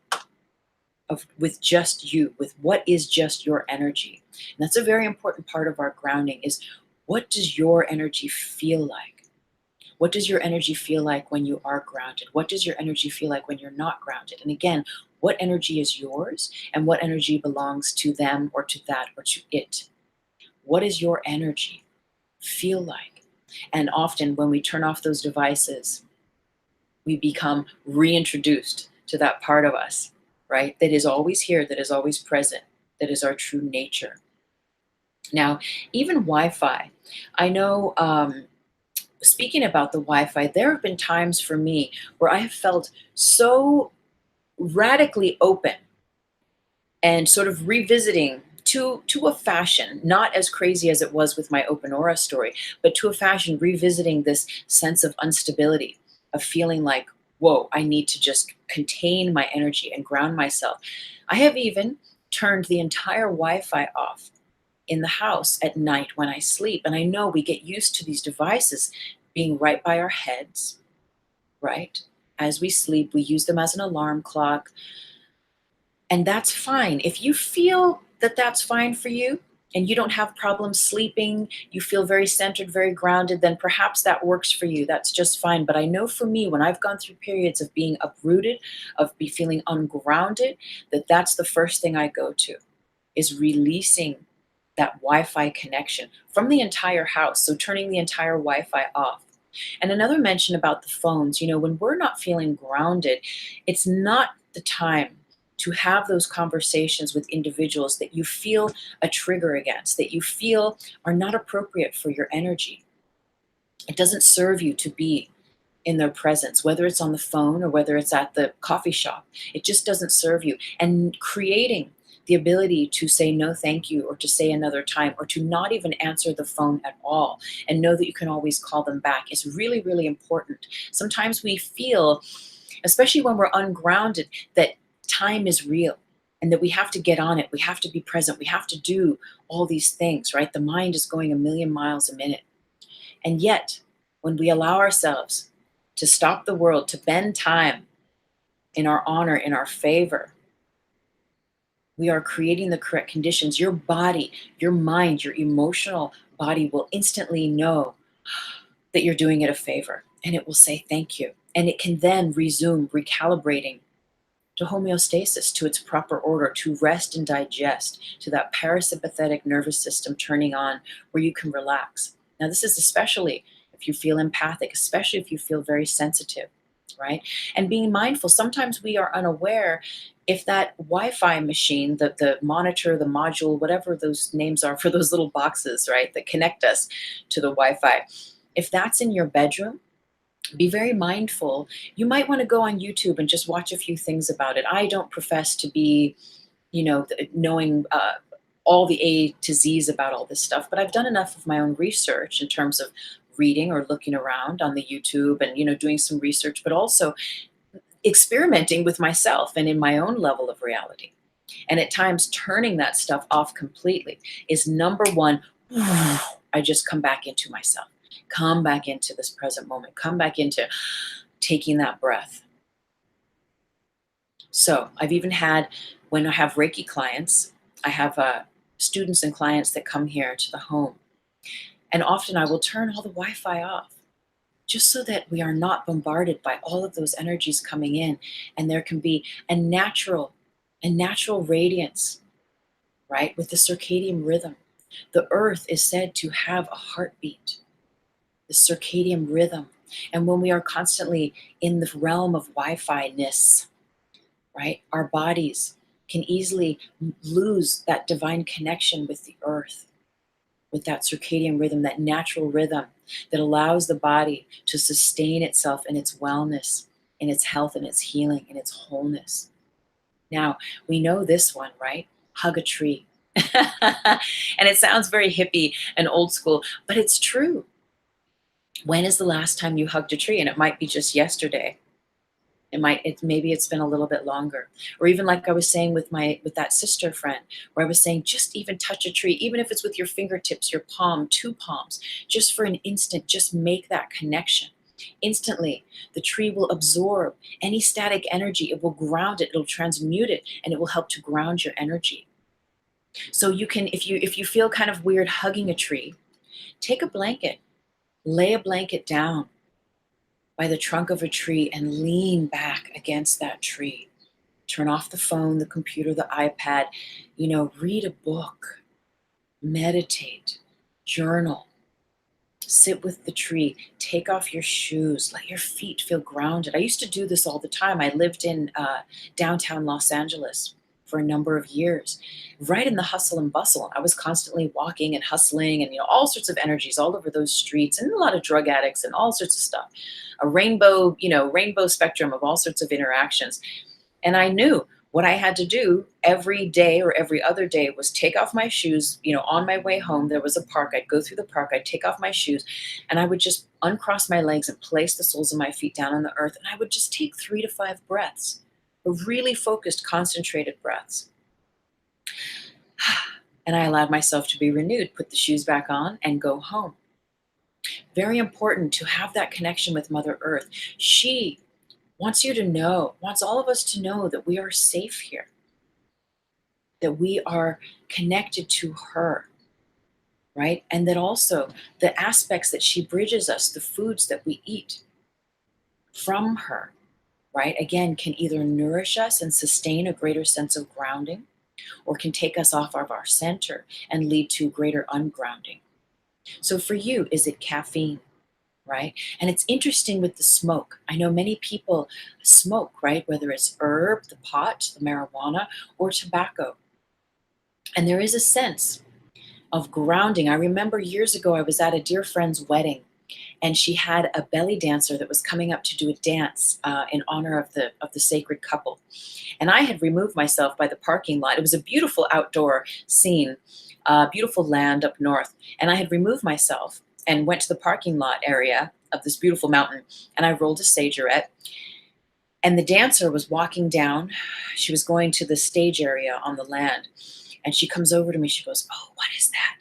with just you, with what is just your energy. And that's a very important part of our grounding is what does your energy feel like? What does your energy feel like when you are grounded? What does your energy feel like when you're not grounded? And again, what energy is yours and what energy belongs to them or to that or to it? What does your energy feel like? And often when we turn off those devices, we become reintroduced to that part of us, right? That is always here, that is always present, that is our true nature. Now, even Wi-Fi, I know, speaking about the Wi-Fi, there have been times for me where I have felt so radically open and sort of revisiting to a fashion, not as crazy as it was with my open aura story, but to a fashion revisiting this sense of instability, of feeling like, whoa, I need to just contain my energy and ground myself. I have even turned the entire Wi-Fi off in the house at night when I sleep. And I know we get used to these devices being right by our heads, right? As we sleep, we use them as an alarm clock. And that's fine. If you feel that that's fine for you and you don't have problems sleeping, you feel very centered, very grounded, then perhaps that works for you. That's just fine. But I know for me, when I've gone through periods of being uprooted, of be feeling ungrounded, that's the first thing I go to is releasing that Wi-Fi connection from the entire house. So turning the entire Wi-Fi off. And another mention about the phones, when we're not feeling grounded, it's not the time to have those conversations with individuals that you feel a trigger against, that you feel are not appropriate for your energy. It doesn't serve you to be in their presence, whether it's on the phone or whether it's at the coffee shop. It just doesn't serve you. And creating the ability to say no thank you or to say another time or to not even answer the phone at all and know that you can always call them back is really, really important. Sometimes we feel, especially when we're ungrounded, that time is real and that we have to get on it. We have to be present. We have to do all these things, right? The mind is going a million miles a minute. And yet, when we allow ourselves to stop the world, to bend time in our honor, in our favor, we are creating the correct conditions. Your body, your mind, your emotional body will instantly know that you're doing it a favor and it will say thank you. And it can then resume recalibrating to homeostasis, to its proper order, to rest and digest, to that parasympathetic nervous system turning on where you can relax. Now, this is especially if you feel empathic, especially if you feel very sensitive, right? And being mindful, sometimes we are unaware if that Wi-Fi machine, the monitor, the module, whatever those names are for those little boxes, right, that connect us to the Wi-Fi, if that's in your bedroom, be very mindful. You might want to go on YouTube and just watch a few things about it. I don't profess to be, knowing all the A to Z's about all this stuff, but I've done enough of my own research in terms of reading or looking around on the YouTube and, doing some research, but also experimenting with myself and in my own level of reality. And at times turning that stuff off completely is number one. I just come back into myself, come back into this present moment, come back into taking that breath. So I've even had, when I have Reiki clients, I have students and clients that come here to the home. And often I will turn all the Wi-Fi off just so that we are not bombarded by all of those energies coming in. And there can be a natural radiance, right? With the circadian rhythm. The earth is said to have a heartbeat, the circadian rhythm. And when we are constantly in the realm of Wi-Fi-ness, right, our bodies can easily lose that divine connection with the earth, with that circadian rhythm, that natural rhythm that allows the body to sustain itself in its wellness, in its health, in its healing, in its wholeness. Now, we know this one, right? Hug a tree. And it sounds very hippie and old school, but it's true. When is the last time you hugged a tree? And it might be just yesterday. Maybe it's been a little bit longer. Or even like I was saying with that sister friend, where I was saying just even touch a tree, even if it's with your fingertips, your palm, two palms, just for an instant, just make that connection. Instantly, the tree will absorb any static energy. It will ground it, it'll transmute it, and it will help to ground your energy. So you can, if you feel kind of weird hugging a tree, take a blanket, lay a blanket down by the trunk of a tree and lean back against that tree. Turn off the phone, the computer, the iPad, read a book, meditate, journal, sit with the tree, take off your shoes, let your feet feel grounded. I used to do this all the time. I lived in downtown Los Angeles for a number of years, right in the hustle and bustle. I was constantly walking and hustling and all sorts of energies all over those streets, and a lot of drug addicts and all sorts of stuff. A rainbow spectrum of all sorts of interactions. And I knew what I had to do every day or every other day was take off my shoes. On my way home, there was a park. I'd go through the park, I'd take off my shoes, and I would just uncross my legs and place the soles of my feet down on the earth. And I would just take 3 to 5 breaths, really focused, concentrated breaths. And I allowed myself to be renewed, put the shoes back on, and go home. Very important to have that connection with Mother Earth. She wants all of us to know that we are safe here, that we are connected to her, right? And that also the aspects that she bridges us, the foods that we eat from her, right? Again, can either nourish us and sustain a greater sense of grounding, or can take us off of our center and lead to greater ungrounding. So for you, is it caffeine? Right? And it's interesting with the smoke. I know many people smoke, right? Whether it's herb, the pot, the marijuana, or tobacco. And there is a sense of grounding. I remember years ago, I was at a dear friend's wedding, and she had a belly dancer that was coming up to do a dance in honor of the sacred couple. And I had removed myself by the parking lot. It was a beautiful outdoor scene, beautiful land up north. And I had removed myself and went to the parking lot area of this beautiful mountain, and I rolled a sagerette. And the dancer was walking down. She was going to the stage area on the land, and she comes over to me. She goes, "Oh, what is that?"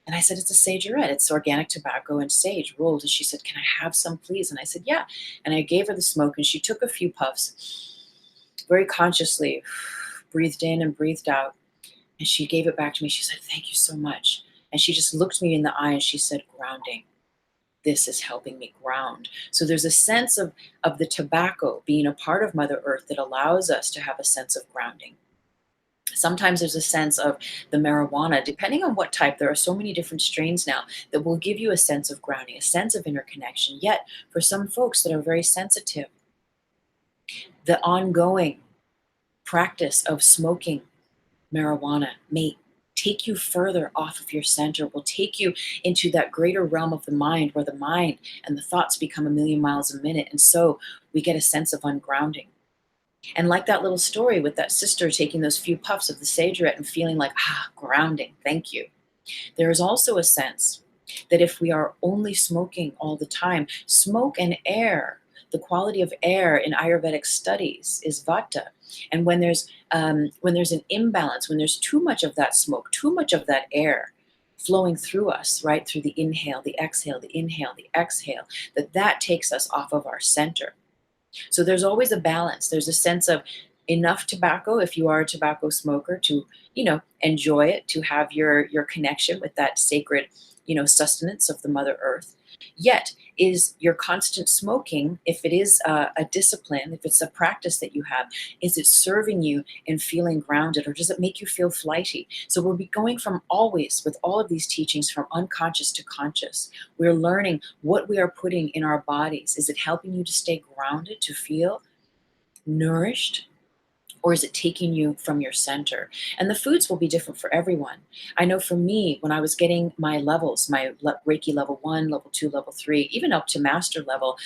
And I said, "It's a sagerette. It's organic tobacco and sage rolled." And she said, "Can I have some, please?" And I said, "Yeah." And I gave her the smoke, and she took a few puffs, very consciously breathed in and breathed out. And she gave it back to me. She said, "Thank you so much." And she just looked me in the eye and she said, "Grounding. This is helping me ground." So there's a sense of the tobacco being a part of Mother Earth that allows us to have a sense of grounding. Sometimes there's a sense of the marijuana, depending on what type. There are so many different strains now that will give you a sense of grounding, a sense of interconnection. Yet, for some folks that are very sensitive, the ongoing practice of smoking marijuana may take you further off of your center, will take you into that greater realm of the mind, where the mind and the thoughts become a million miles a minute. And so we get a sense of ungrounding. And like that little story with that sister taking those few puffs of the sagerette and feeling like, grounding, thank you. There is also a sense that if we are only smoking all the time, smoke and air, the quality of air in Ayurvedic studies is vata. And when there's an imbalance, when there's too much of that smoke, too much of that air flowing through us, right, through the inhale, the exhale, the inhale, the exhale, that takes us off of our center. So there's always a balance. There's a sense of enough tobacco if you are a tobacco smoker to, enjoy it, to have your connection with that sacred, sustenance of the Mother Earth. Yet, is your constant smoking, if it is a discipline, if it's a practice that you have, is it serving you in feeling grounded, or does it make you feel flighty? So we'll be going from always, with all of these teachings, from unconscious to conscious. We're learning what we are putting in our bodies. Is it helping you to stay grounded, to feel nourished? Or is it taking you from your center? And the foods will be different for everyone. I know for me, when I was getting my levels, my Reiki level 1, level 2, level 3, even up to master level,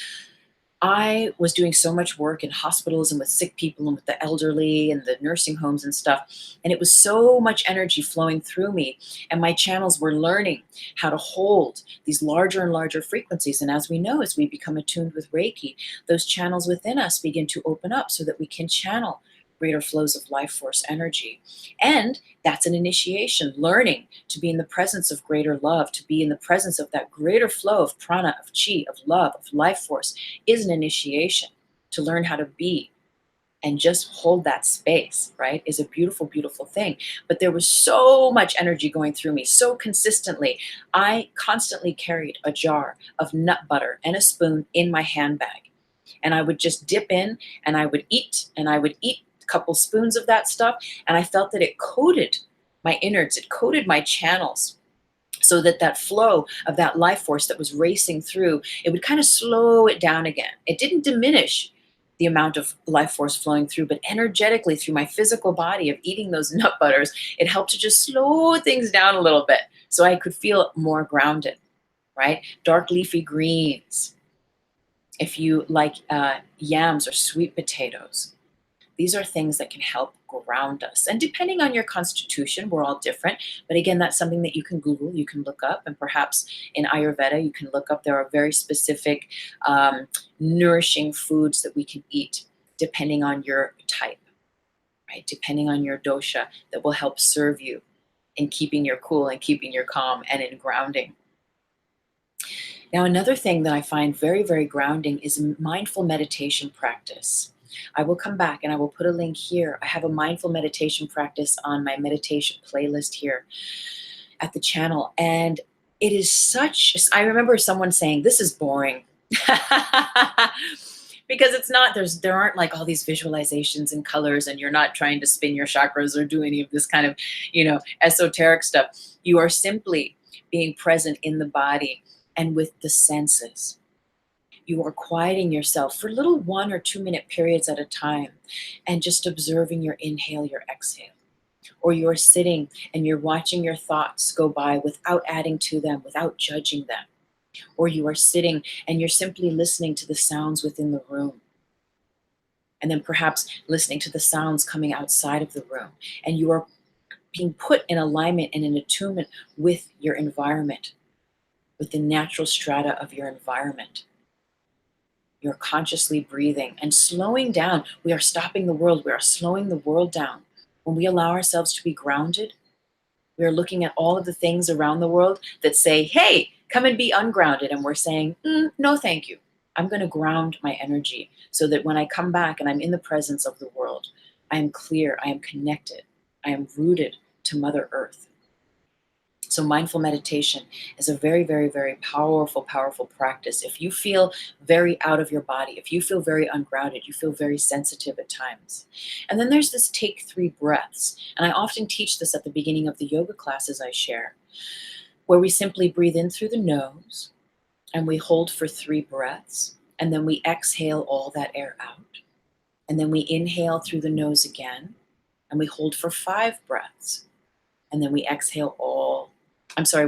I was doing so much work in hospitals and with sick people and with the elderly and the nursing homes and stuff. And it was so much energy flowing through me. And my channels were learning how to hold these larger and larger frequencies. And as we know, as we become attuned with Reiki, those channels within us begin to open up so that we can channel greater flows of life force energy. And that's an initiation, learning to be in the presence of greater love, to be in the presence of that greater flow of prana, of chi, of love, of life force is an initiation. To learn how to be and just hold that space, right, is a beautiful, beautiful thing. But there was so much energy going through me so consistently. I constantly carried a jar of nut butter and a spoon in my handbag. And I would just dip in and I would eat a couple spoons of that stuff. And I felt that it coated my innards, it coated my channels so that that flow of that life force that was racing through, it would kind of slow it down again. It didn't diminish the amount of life force flowing through, but energetically through my physical body of eating those nut butters, it helped to just slow things down a little bit so I could feel more grounded, right? Dark leafy greens. If you like yams or sweet potatoes, these are things that can help ground us. And depending on your constitution, we're all different. But again, that's something that you can Google, you can look up, and perhaps in Ayurveda, you can look up. There are very specific nourishing foods that we can eat depending on your type, right? Depending on your dosha, that will help serve you in keeping your cool and keeping your calm and in grounding. Now, another thing that I find very, very grounding is mindful meditation practice. I will come back and I will put a link here. I have a mindful meditation practice on my meditation playlist here at the channel. And it is such, I remember someone saying, this is boring. Because it's not, there aren't like all these visualizations and colors, and you're not trying to spin your chakras or do any of this kind of, esoteric stuff. You are simply being present in the body and with the senses. You are quieting yourself for little 1 or 2 minute periods at a time and just observing your inhale, your exhale. Or you're sitting and you're watching your thoughts go by without adding to them, without judging them. Or you are sitting and you're simply listening to the sounds within the room. And then perhaps listening to the sounds coming outside of the room. And you are being put in alignment and in attunement with your environment, with the natural strata of your environment. You're consciously breathing and slowing down. We are stopping the world. We are slowing the world down. When we allow ourselves to be grounded, we are looking at all of the things around the world that say, hey, come and be ungrounded. And we're saying, no, thank you. I'm going to ground my energy so that when I come back and I'm in the presence of the world, I am clear, I am connected, I am rooted to Mother Earth. So mindful meditation is a very, very, very powerful, powerful practice. If you feel very out of your body, if you feel very ungrounded, you feel very sensitive at times. And then there's this take 3 breaths. And I often teach this at the beginning of the yoga classes I share, where we simply breathe in through the nose and we hold for 3 breaths. And then we exhale all that air out. And then we inhale through the nose again and we hold for 5 breaths. And then we exhale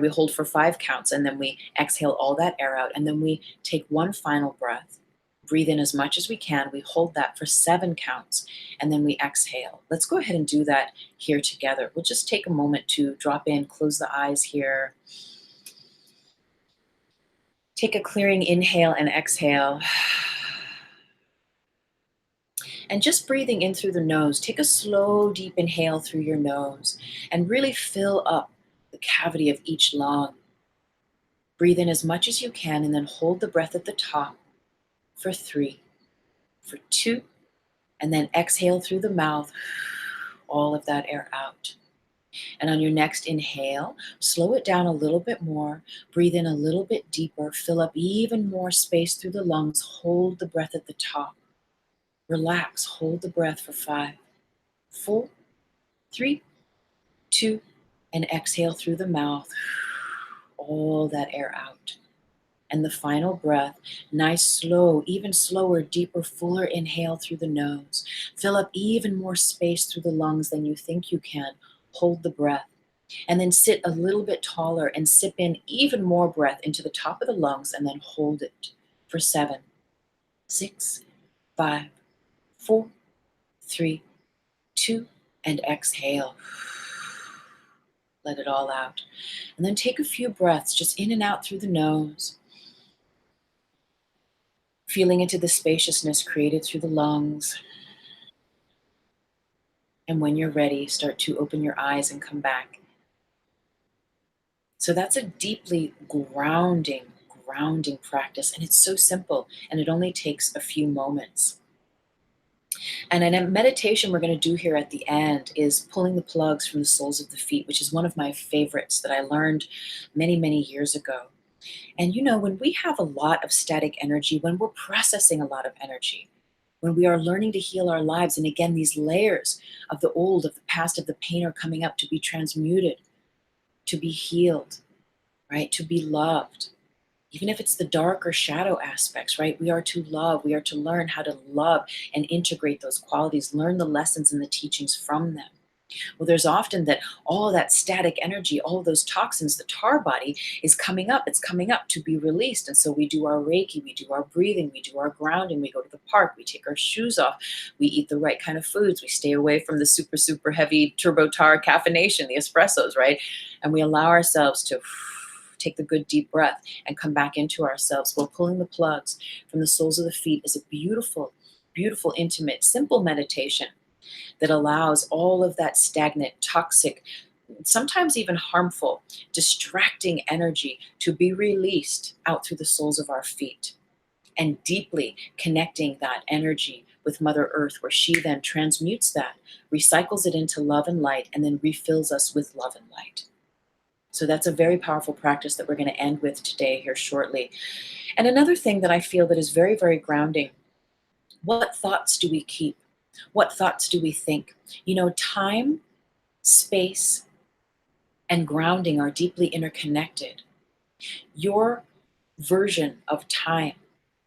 we hold for 5 counts, and then we exhale all that air out, and then we take 1 final breath, breathe in as much as we can, we hold that for 7 counts, and then we exhale. Let's go ahead and do that here together. We'll just take a moment to drop in, close the eyes here. Take a clearing inhale and exhale. And just breathing in through the nose, take a slow, deep inhale through your nose and really fill up the cavity of each lung. Breathe in as much as you can and then hold the breath at the top for 3, for 2, and then exhale through the mouth, all of that air out. And on your next inhale, slow it down a little bit more, breathe in a little bit deeper, fill up even more space through the lungs, hold the breath at the top. Relax, hold the breath for 5, 4, 3, 2, and exhale through the mouth, all that air out. And the final breath, nice, slow, even slower, deeper, fuller inhale through the nose. Fill up even more space through the lungs than you think you can. Hold the breath. And then sit a little bit taller and sip in even more breath into the top of the lungs and then hold it for 7, 6, 5, 4, 3, 2, and exhale. Let it all out. And then take a few breaths just in and out through the nose, feeling into the spaciousness created through the lungs. And when you're ready, start to open your eyes and come back. So that's a deeply grounding practice. And it's so simple, and it only takes a few moments. And a meditation we're going to do here at the end is pulling the plugs from the soles of the feet, which is one of my favorites that I learned many, many years ago. And you know, when we have a lot of static energy, when we're processing a lot of energy, when we are learning to heal our lives, and again, these layers of the old, of the past, of the pain are coming up to be transmuted, to be healed, right? To be loved. Even if it's the dark or shadow aspects, right? We are to love. We are to learn how to love and integrate those qualities, learn the lessons and the teachings from them. Well, there's often that all of that static energy, all of those toxins, the tar body is coming up. It's coming up to be released. And so we do our Reiki, we do our breathing, we do our grounding, we go to the park, we take our shoes off, we eat the right kind of foods, we stay away from the super, super heavy turbo tar caffeination, the espressos, right? And we allow ourselves to take the good deep breath and come back into ourselves. While pulling the plugs from the soles of the feet is a beautiful, beautiful, intimate, simple meditation that allows all of that stagnant, toxic, sometimes even harmful, distracting energy to be released out through the soles of our feet, and deeply connecting that energy with Mother Earth, where she then transmutes that, recycles it into love and light, and then refills us with love and light. So that's a very powerful practice that we're going to end with today here shortly. And another thing that I feel that is very, very grounding, what thoughts do we keep? What thoughts do we think? You know, time, space, and grounding are deeply interconnected. Your version of time,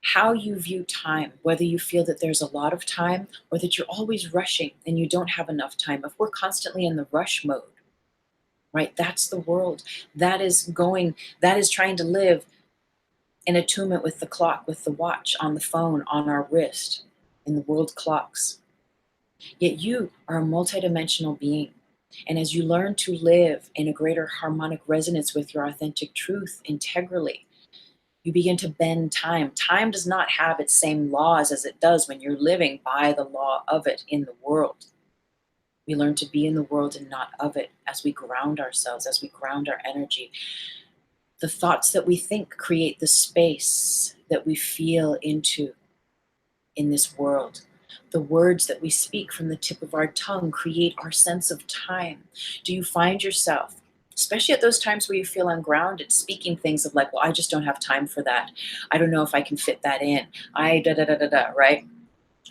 how you view time, whether you feel that there's a lot of time or that you're always rushing and you don't have enough time, if we're constantly in the rush mode, right? That's the world. That is trying to live in attunement with the clock, with the watch, on the phone, on our wrist, in the world clocks. Yet you are a multidimensional being. And as you learn to live in a greater harmonic resonance with your authentic truth integrally, you begin to bend time. Time does not have its same laws as it does when you're living by the law of it in the world. We learn to be in the world and not of it as we ground ourselves, as we ground our energy. The thoughts that we think create the space that we feel into in this world. The words that we speak from the tip of our tongue create our sense of time. Do you find yourself, especially at those times where you feel ungrounded, speaking things of like, well, I just don't have time for that. I don't know if I can fit that in. I da da da da da, right?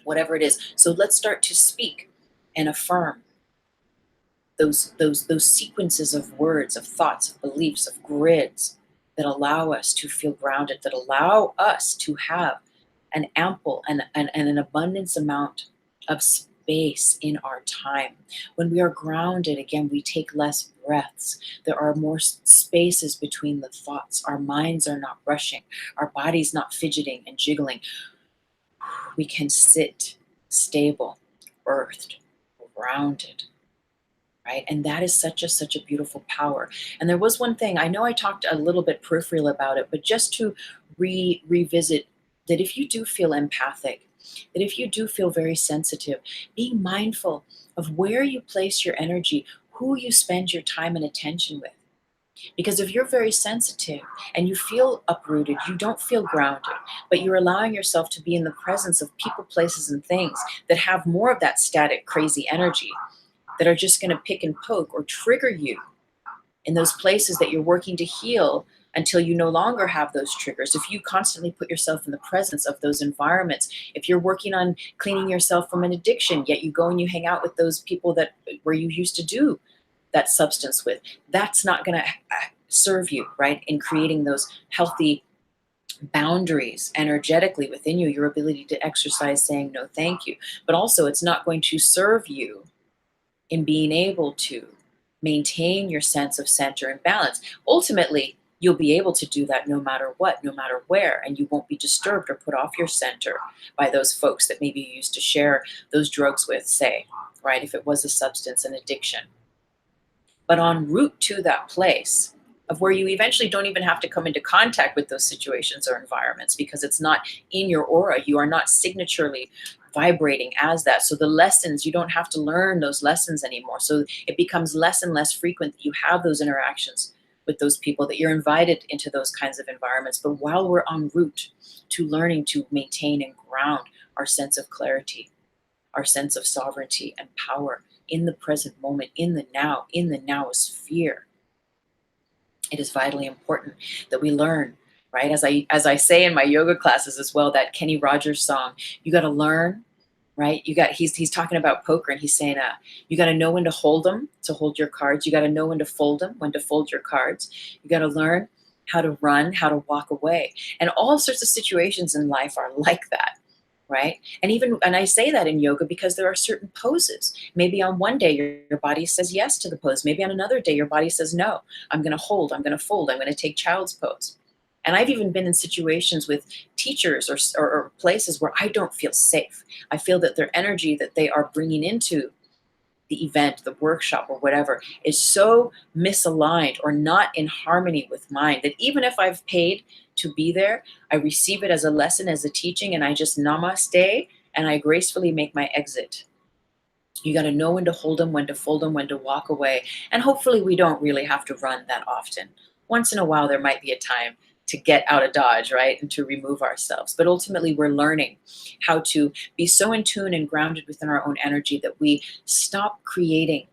Whatever it is. So let's start to speak and affirm those sequences of words, of thoughts, of beliefs, of grids that allow us to feel grounded, that allow us to have an ample and an abundance amount of space in our time. When we are grounded, again, we take less breaths. There are more spaces between the thoughts. Our minds are not rushing. Our body's not fidgeting and jiggling. We can sit stable, earthed, grounded, right? And that is such a beautiful power. And there was one thing, I know I talked a little bit peripheral about it, but just to revisit that if you do feel empathic, that if you do feel very sensitive, being mindful of where you place your energy, who you spend your time and attention with. Because if you're very sensitive and you feel uprooted, you don't feel grounded, but you're allowing yourself to be in the presence of people, places, and things that have more of that static, crazy energy, that are just going to pick and poke or trigger you in those places that you're working to heal until you no longer have those triggers. If you constantly put yourself in the presence of those environments, if you're working on cleaning yourself from an addiction, yet you go and you hang out with those people that where you used to do that substance with, that's not going to serve you, right? In creating those healthy boundaries energetically within you, your ability to exercise saying no thank you. But also it's not going to serve you in being able to maintain your sense of center and balance. Ultimately, you'll be able to do that no matter what, no matter where, and you won't be disturbed or put off your center by those folks that maybe you used to share those drugs with, say, right? If it was a substance, an addiction. But en route to that place of where you eventually don't even have to come into contact with those situations or environments because it's not in your aura, you are not signaturely vibrating as that. So the lessons, you don't have to learn those lessons anymore. So it becomes less and less frequent that you have those interactions with those people, that you're invited into those kinds of environments. But while we're en route to learning to maintain and ground our sense of clarity, our sense of sovereignty and power in the present moment, in the now-sphere, it is vitally important that we learn, right? As I say in my yoga classes as well, that Kenny Rogers song, you got to learn, right? He's talking about poker, and he's saying, you got to know when to hold them, to hold your cards. You got to know when to fold them, when to fold your cards. You got to learn how to run, how to walk away. And all sorts of situations in life are like that, right? And I say that in yoga because there are certain poses. Maybe on one day your body says yes to the pose. Maybe on another day your body says no. I'm going to hold, I'm going to fold, I'm going to take child's pose. And I've even been in situations with teachers or places where I don't feel safe. I feel that their energy that they are bringing into the event, the workshop, or whatever is so misaligned or not in harmony with mine that even if I've paid to be there, I receive it as a lesson, as a teaching, and I just namaste and I gracefully make my exit. You got to know when to hold them, when to fold them, when to walk away. And hopefully we don't really have to run that often. Once in a while, there might be a time to get out of Dodge, right? And to remove ourselves. But ultimately, we're learning how to be so in tune and grounded within our own energy that we stop creating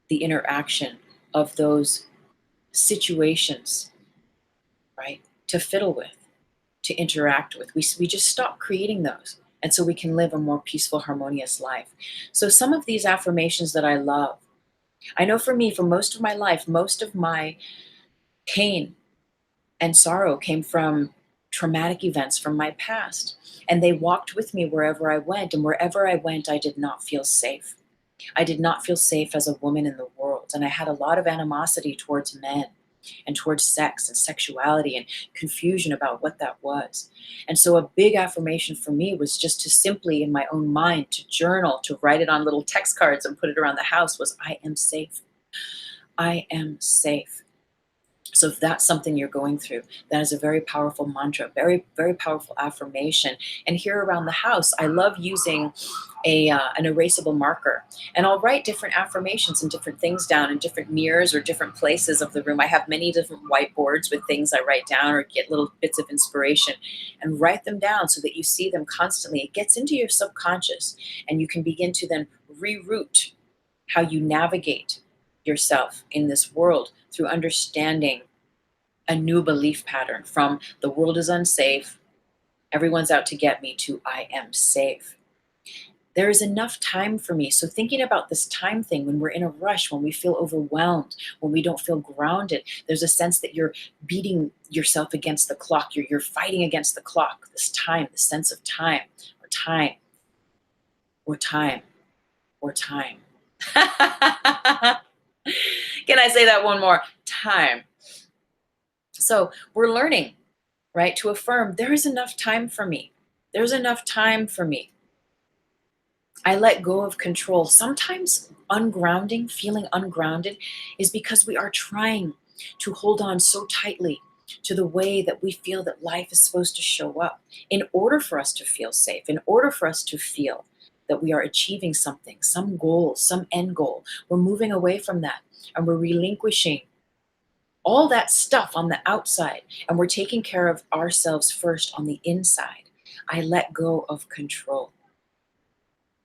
the interaction of those situations, right? To fiddle with, to interact with. We just stop creating those. And so we can live a more peaceful, harmonious life. So some of these affirmations that I love, I know for me, for most of my life, most of my pain and sorrow came from traumatic events from my past. And they walked with me wherever I went. And wherever I went, I did not feel safe. I did not feel safe as a woman in the world. And I had a lot of animosity towards men and towards sex and sexuality and confusion about what that was. And so a big affirmation for me was just to simply, in my own mind, to journal, to write it on little text cards and put it around the house was, I am safe. I am safe. So if that's something you're going through, that is a very powerful mantra, very, very powerful affirmation. And here around the house, I love using an erasable marker. And I'll write different affirmations and different things down in different mirrors or different places of the room. I have many different whiteboards with things I write down or get little bits of inspiration and write them down so that you see them constantly. It gets into your subconscious and you can begin to then reroute how you navigate yourself in this world through understanding a new belief pattern from the world is unsafe, everyone's out to get me, to I am safe. There is enough time for me. So thinking about this time thing, when we're in a rush, when we feel overwhelmed, when we don't feel grounded, there's a sense that you're beating yourself against the clock. You're fighting against the clock. This time, the sense of time, or time, or time, or time. Can I say that one more time? So we're learning, right, to affirm there is enough time for me. There's enough time for me. I let go of control. Sometimes ungrounding, feeling ungrounded, is because we are trying to hold on so tightly to the way that we feel that life is supposed to show up in order for us to feel safe, in order for us to feel that we are achieving something, some goal, some end goal. We're moving away from that and we're relinquishing all that stuff on the outside and we're taking care of ourselves first on the inside. I let go of control.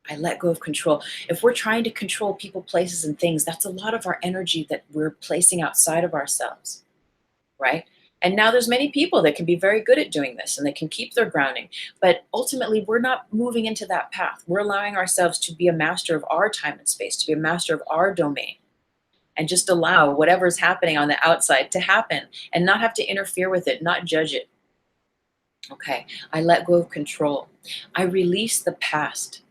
I let go of control. If we're trying to control people, places, and things, that's a lot of our energy that we're placing outside of ourselves, right? And now there's many people that can be very good at doing this and they can keep their grounding. But ultimately, we're not moving into that path. We're allowing ourselves to be a master of our time and space, to be a master of our domain, and just allow whatever's happening on the outside to happen and not have to interfere with it, not judge it. Okay, I let go of control. I release the past.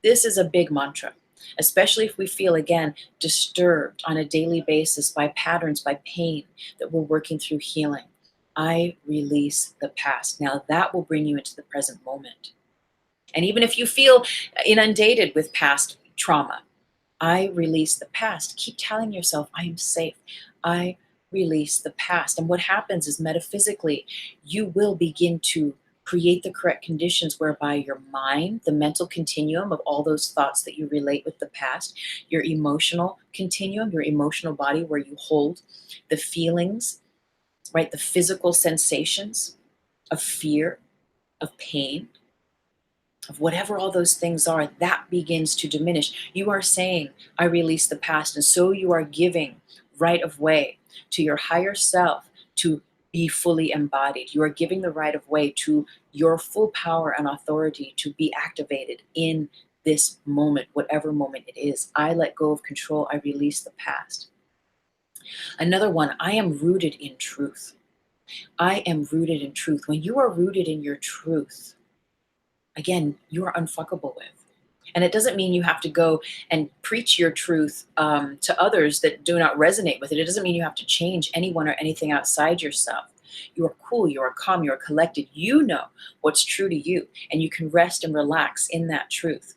This is a big mantra. especially if we feel, again, disturbed on a daily basis by patterns, by pain that we're working through healing. I release the past. Now that will bring you into the present moment. And even if you feel inundated with past trauma, I release the past. Keep telling yourself, I am safe. I release the past. And what happens is, metaphysically, you will begin to create the correct conditions whereby your mind, the mental continuum of all those thoughts that you relate with the past, your emotional continuum, your emotional body where you hold the feelings, right? The physical sensations of fear, of pain, of whatever all those things are, that begins to diminish. You are saying, I release the past. And so you are giving right of way to your higher self to be fully embodied. You are giving the right of way to your full power and authority to be activated in this moment, whatever moment it is. I let go of control. I release the past. Another one, I am rooted in truth. I am rooted in truth. When you are rooted in your truth, again, you are unfuckable with. And it doesn't mean you have to go and preach your truth to others that do not resonate with it. It doesn't mean you have to change anyone or anything outside yourself. You are cool, you are calm, you are collected. You know what's true to you, and you can rest and relax in that truth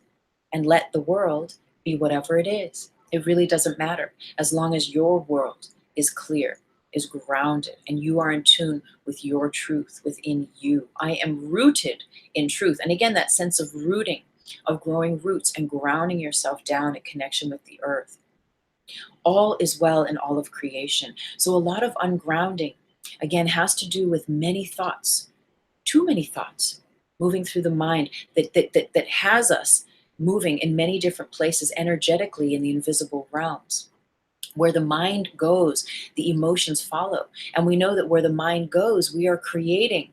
and let the world be whatever it is. It really doesn't matter as long as your world is clear, is grounded, and you are in tune with your truth within you. I am rooted in truth. And again, that sense of rooting, of growing roots and grounding yourself down in connection with the earth. All is well in all of creation. So a lot of ungrounding, again, has to do with many thoughts, too many thoughts moving through the mind that has us moving in many different places energetically in the invisible realms. Where the mind goes, the emotions follow. And we know that where the mind goes, we are creating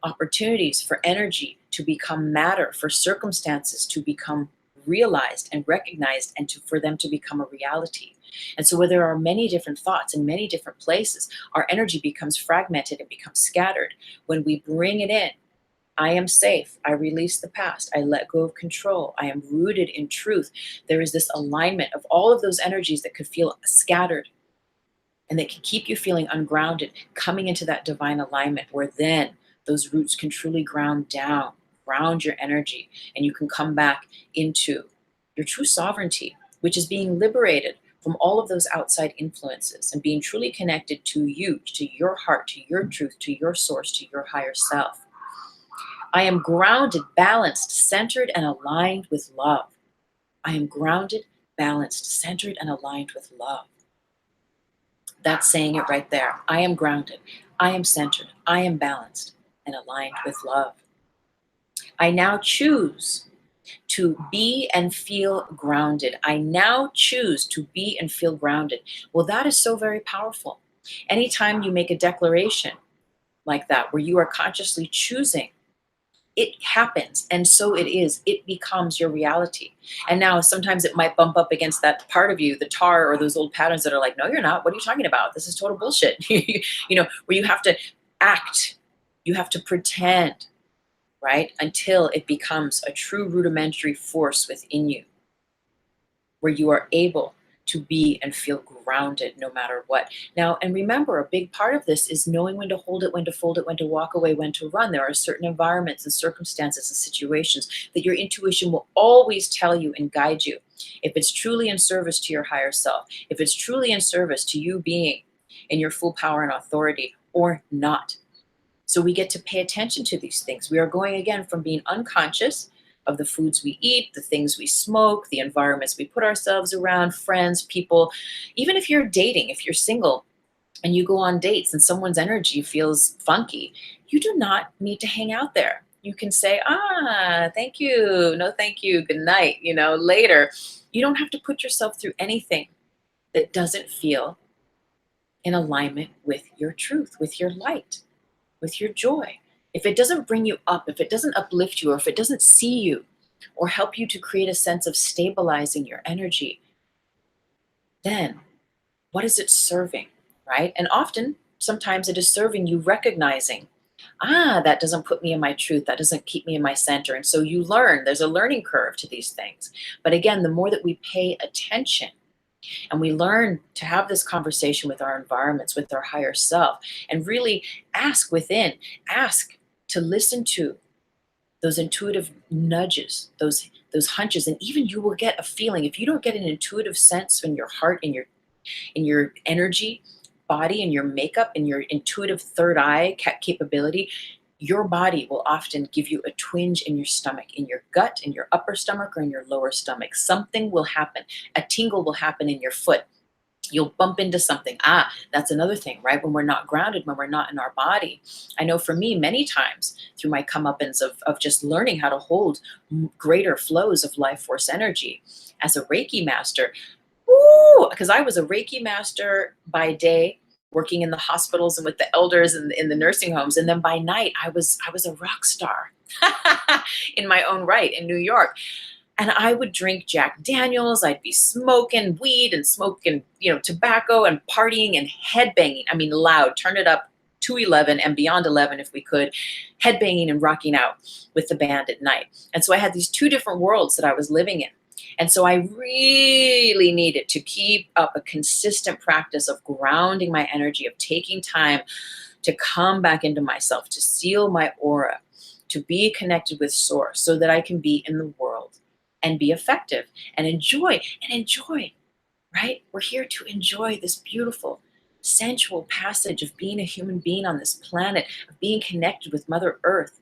opportunities for energy to become matter, for circumstances to become realized and recognized, and for them to become a reality. And so where there are many different thoughts in many different places, our energy becomes fragmented and becomes scattered. When we bring it in, I am safe. I release the past. I let go of control. I am rooted in truth. There is this alignment of all of those energies that could feel scattered and that can keep you feeling ungrounded, coming into that divine alignment where then those roots can truly ground down, ground your energy, and you can come back into your true sovereignty, which is being liberated from all of those outside influences and being truly connected to you, to your heart, to your truth, to your source, to your higher self. I am grounded, balanced, centered, and aligned with love. I am grounded, balanced, centered, and aligned with love. That's saying it right there. I am grounded. I am centered. I am balanced and aligned with love. I now choose to be and feel grounded. I now choose to be and feel grounded. Well, that is so very powerful. Anytime you make a declaration like that, where you are consciously choosing, it happens, and so it is. It becomes your reality. And now sometimes it might bump up against that part of you, the tar or those old patterns that are like, no, you're not. What are you talking about? This is total bullshit. Where you have to act, you have to pretend, right? Until it becomes a true rudimentary force within you, where you are able to be and feel grounded no matter what. Now, and remember, a big part of this is knowing when to hold it, when to fold it, when to walk away, when to run. There are certain environments and circumstances and situations that your intuition will always tell you and guide you. If it's truly in service to your higher self, if it's truly in service to you being in your full power and authority or not. So we get to pay attention to these things. We are going again from being unconscious of the foods we eat, the things we smoke, the environments we put ourselves around, friends, people. Even if you're dating, if you're single and you go on dates and someone's energy feels funky, you do not need to hang out there. You can say, thank you, no thank you, good night, later. You don't have to put yourself through anything that doesn't feel in alignment with your truth, with your light, with your joy. If it doesn't bring you up, if it doesn't uplift you, or if it doesn't see you or help you to create a sense of stabilizing your energy, then what is it serving, right? And often, sometimes it is serving you recognizing, that doesn't put me in my truth. That doesn't keep me in my center. And so you learn, there's a learning curve to these things. But again, the more that we pay attention and we learn to have this conversation with our environments, with our higher self, and really ask within, ask to listen to those intuitive nudges, those hunches, and even you will get a feeling. If you don't get an intuitive sense in your heart, in your energy, body, and your makeup, and your intuitive third eye capability, your body will often give you a twinge in your stomach, in your gut, in your upper stomach, or in your lower stomach. Something will happen. A tingle will happen in your foot. You'll bump into something. That's another thing, right? When we're not grounded, when we're not in our body. I know for me, many times through my comeuppance of just learning how to hold greater flows of life force energy as a Reiki master, because I was a Reiki master by day, working in the hospitals and with the elders and in the nursing homes, and then by night I was a rock star in my own right in New York. And I would drink Jack Daniels. I'd be smoking weed and smoking, tobacco and partying and headbanging. I mean, loud, turn it up to 11 and beyond 11 if we could, headbanging and rocking out with the band at night. And so I had these two different worlds that I was living in. And so I really needed to keep up a consistent practice of grounding my energy, of taking time to come back into myself, to seal my aura, to be connected with source so that I can be in the world and be effective and enjoy, right? We're here to enjoy this beautiful, sensual passage of being a human being on this planet, of being connected with Mother Earth.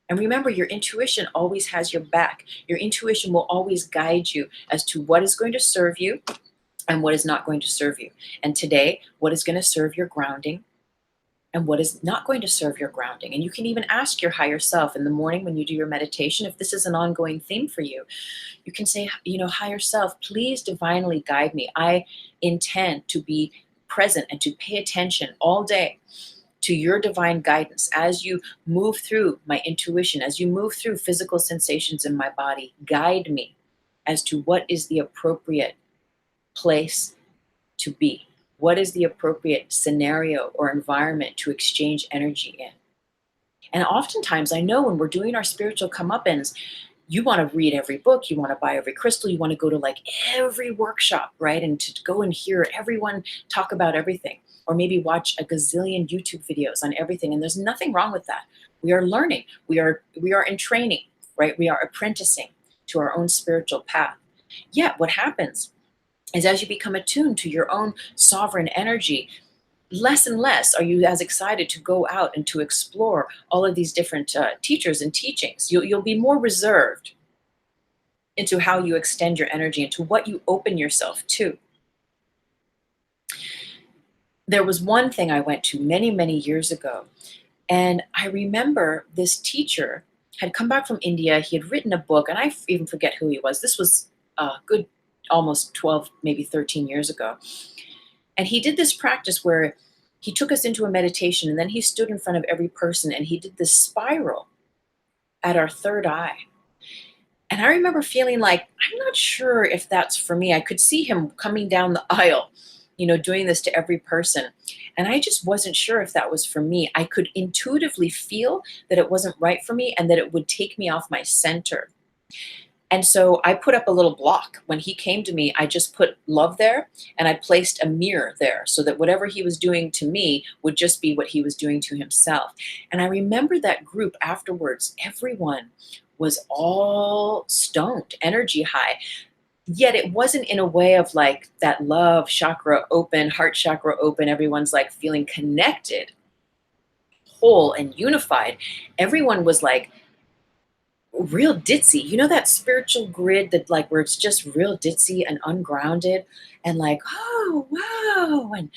And remember, your intuition always has your back. Your intuition will always guide you as to what is going to serve you and what is not going to serve you. And today, what is going to serve your grounding and what is not going to serve your grounding. And you can even ask your higher self in the morning when you do your meditation, if this is an ongoing theme for you, you can say, higher self, please divinely guide me. I intend to be present and to pay attention all day to your divine guidance as you move through my intuition, as you move through physical sensations in my body. Guide me as to what is the appropriate place to be. What is the appropriate scenario or environment to exchange energy in? And oftentimes, I know when we're doing our spiritual comeuppance, you want to read every book, you want to buy every crystal, you want to go to like every workshop, right? And to go and hear everyone talk about everything, or maybe watch a gazillion YouTube videos on everything. And there's nothing wrong with that. We are learning, we are in training, right? We are apprenticing to our own spiritual path. Yet what happens is as you become attuned to your own sovereign energy, less and less are you as excited to go out and to explore all of these different teachers and teachings. You'll be more reserved into how you extend your energy, into what you open yourself to. There was one thing I went to many, many years ago, and I remember this teacher had come back from India. He had written a book, and I even forget who he was. This was a good almost 12, maybe 13 years ago. And he did this practice where he took us into a meditation, and then he stood in front of every person and he did this spiral at our third eye. And I remember feeling like, I'm not sure if that's for me. I could see him coming down the aisle, doing this to every person. And I just wasn't sure if that was for me. I could intuitively feel that it wasn't right for me and that it would take me off my center. And so I put up a little block. When he came to me, I just put love there, and I placed a mirror there so that whatever he was doing to me would just be what he was doing to himself. And I remember that group afterwards, everyone was all stoned, energy high. Yet it wasn't in a way of like that love chakra open, heart chakra open. Everyone's like feeling connected, whole and unified. Everyone was like, real ditzy, that spiritual grid that like where it's just real ditzy and ungrounded and like, oh wow, and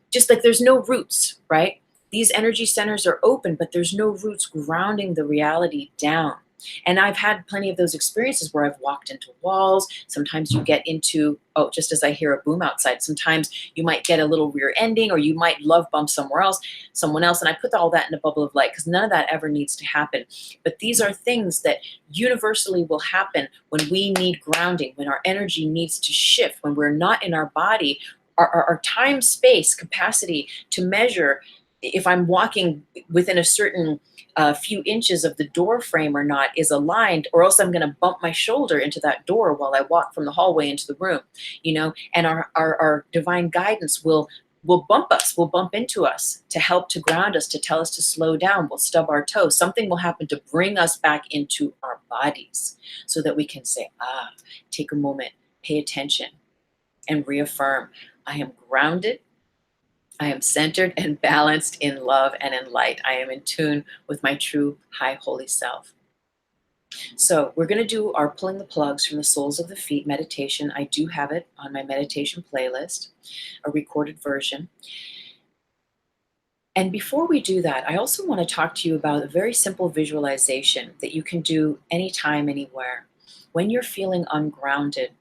just like there's no roots, right? These energy centers are open, but there's no roots grounding the reality down. And I've had plenty of those experiences where I've walked into walls. Sometimes you get into, just as I hear a boom outside, sometimes you might get a little rear ending, or you might love bump someone else. And I put all that in a bubble of light because none of that ever needs to happen. But these are things that universally will happen when we need grounding, when our energy needs to shift, when we're not in our body, our time, space, capacity to measure if I'm walking within a certain few inches of the door frame or not is aligned, or else I'm going to bump my shoulder into that door while I walk from the hallway into the room, and our divine guidance will bump us, will bump into us to help to ground us, to tell us to slow down. We'll stub our toes. Something will happen to bring us back into our bodies so that we can say, take a moment, pay attention, and reaffirm, I am grounded, I am centered and balanced in love and in light. I am in tune with my true high holy self. So we're going to do our pulling the plugs from the soles of the feet meditation. I do have it on my meditation playlist, a recorded version. And before we do that, I also want to talk to you about a very simple visualization that you can do anytime, anywhere. When you're feeling ungrounded,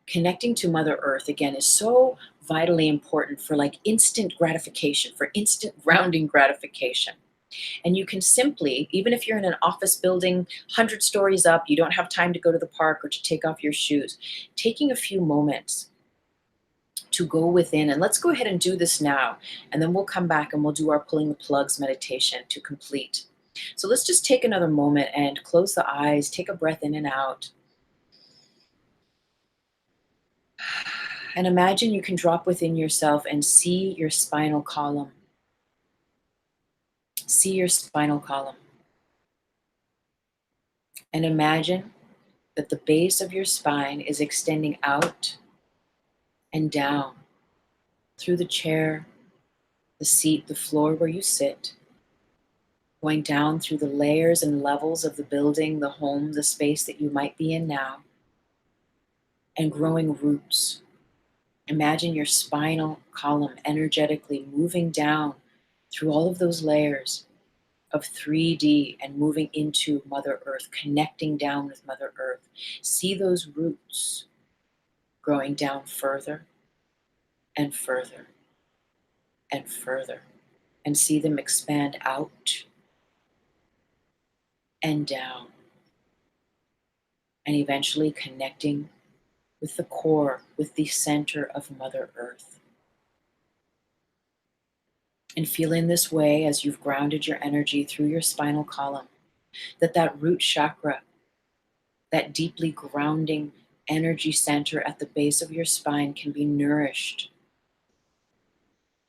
connecting to Mother Earth again is so vitally important for like instant gratification, for instant grounding gratification. And you can simply, even if you're in an office building, 100 stories up, you don't have time to go to the park or to take off your shoes, taking a few moments to go within, and let's go ahead and do this now. And then we'll come back and we'll do our pulling the plugs meditation to complete. So let's just take another moment and close the eyes, take a breath in and out. And imagine you can drop within yourself and see your spinal column. See your spinal column. And imagine that the base of your spine is extending out and down through the chair, the seat, the floor where you sit, going down through the layers and levels of the building, the home, the space that you might be in now, and growing roots. Imagine your spinal column energetically moving down through all of those layers of 3D and moving into Mother Earth, connecting down with Mother Earth. See those roots growing down further and further and further, and see them expand out and down, and eventually connecting with the core, with the center of Mother Earth. And feel in this way, as you've grounded your energy through your spinal column, that root chakra, that deeply grounding energy center at the base of your spine, can be nourished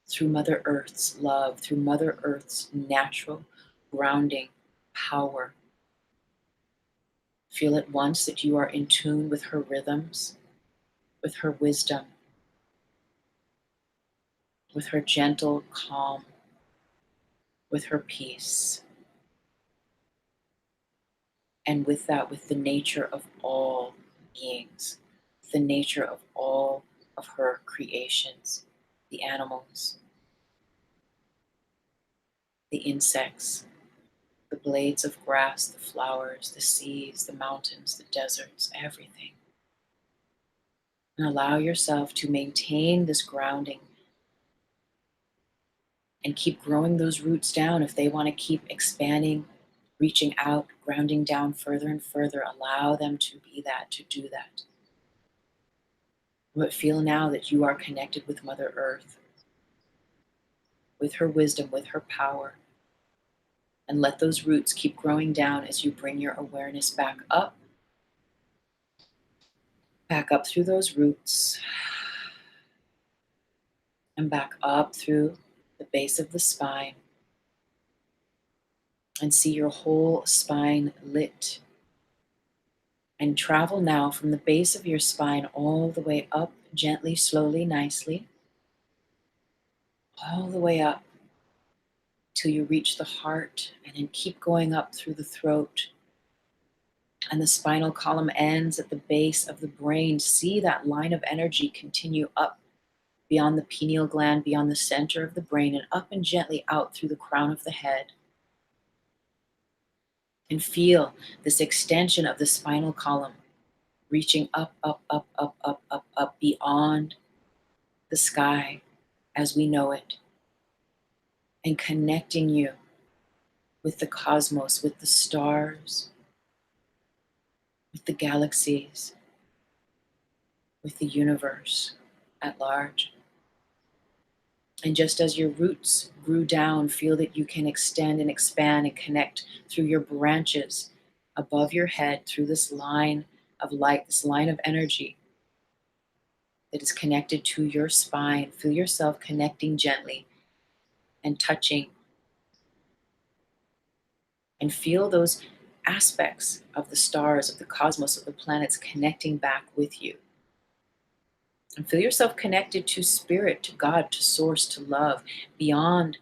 through Mother Earth's love, through Mother Earth's natural grounding power. Feel at once that you are in tune with her rhythms, with her wisdom, with her gentle calm, with her peace. And with that, with the nature of all beings, the nature of all of her creations, the animals, the insects, the blades of grass, the flowers, the seas, the mountains, the deserts, everything. And allow yourself to maintain this grounding and keep growing those roots down. If they want to keep expanding, reaching out, grounding down further and further, allow them to be that, to do that. But feel now that you are connected with Mother Earth, with her wisdom, with her power. And let those roots keep growing down as you bring your awareness back up through those roots, and back up through the base of the spine. And see your whole spine lit. And travel now from the base of your spine all the way up, gently, slowly, nicely, all the way up till you reach the heart, and then keep going up through the throat. And the spinal column ends at the base of the brain. See that line of energy continue up beyond the pineal gland, beyond the center of the brain, and up and gently out through the crown of the head. And feel this extension of the spinal column reaching up, up, up, up, up, up, up beyond the sky as we know it, and connecting you with the cosmos, with the stars, with the galaxies, with the universe at large. And just as your roots grew down, feel that you can extend and expand and connect through your branches above your head through this line of light, this line of energy that is connected to your spine. Feel yourself connecting gently and touching, and feel those aspects of the stars, of the cosmos, of the planets connecting back with you. And feel yourself connected to spirit, to God, to source, to love, beyond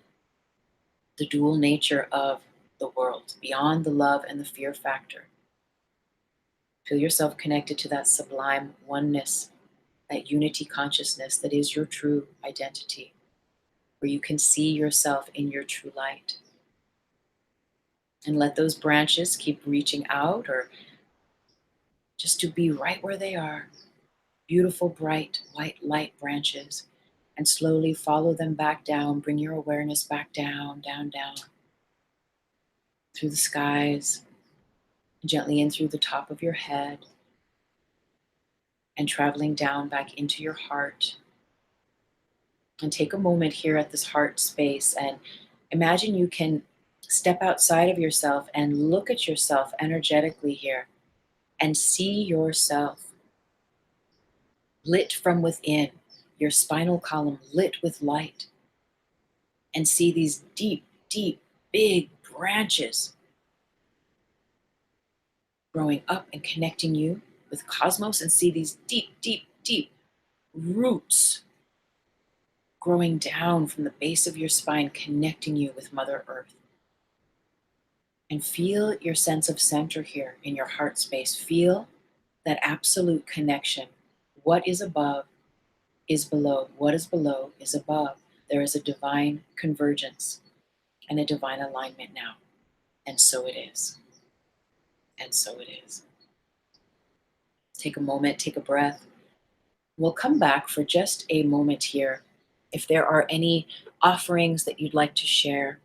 the dual nature of the world, beyond the love and the fear factor. Feel yourself connected to that sublime oneness, that unity consciousness that is your true identity, where you can see yourself in your true light. And let those branches keep reaching out, or just to be right where they are. Beautiful, bright, white light branches. And slowly follow them back down. Bring your awareness back down, down, down. Through the skies. Gently in through the top of your head. And traveling down back into your heart. And take a moment here at this heart space and imagine you can step outside of yourself and look at yourself energetically here and see yourself lit from within, your spinal column lit with light, and see these deep, deep, big branches growing up and connecting you with cosmos, and see these deep, deep, deep roots growing down from the base of your spine, connecting you with Mother Earth. And feel your sense of center here in your heart space. Feel that absolute connection. What is above is below. What is below is above. There is a divine convergence and a divine alignment now. And so it is. And so it is. Take a moment, take a breath. We'll come back for just a moment here. If there are any offerings that you'd like to share,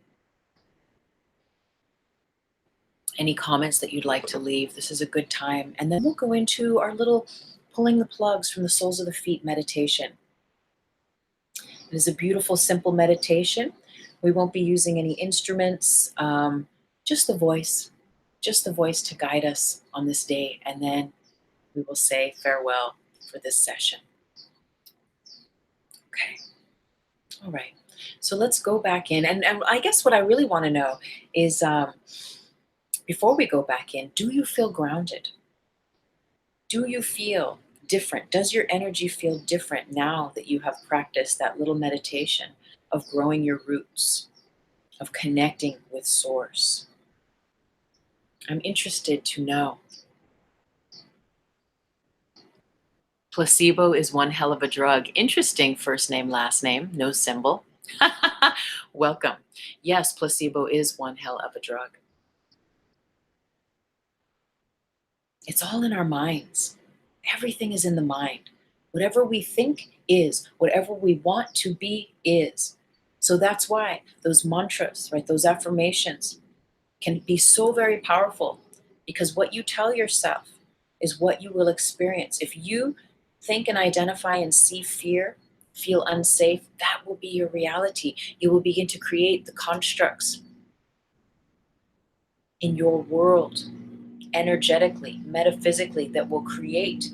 any comments that you'd like to leave, this is a good time. And then we'll go into our little pulling the plugs from the soles of the feet meditation. It is a beautiful, simple meditation. We won't be using any instruments, just the voice to guide us on this day. And then we will say farewell for this session. Okay. All right. So let's go back in. And I guess what I really want to know is, before we go back in, do you feel grounded? Do you feel different? Does your energy feel different now that you have practiced that little meditation of growing your roots, of connecting with Source? I'm interested to know. Placebo is one hell of a drug. Interesting first name, last name, no symbol. Welcome. Yes, placebo is one hell of a drug. It's all in our minds. Everything is in the mind. Whatever we think is, whatever we want to be is. So that's why those mantras, right, those affirmations can be so very powerful, because what you tell yourself is what you will experience. If you think and identify and see fear, feel unsafe, that will be your reality. You will begin to create the constructs in your world, energetically, metaphysically, that will create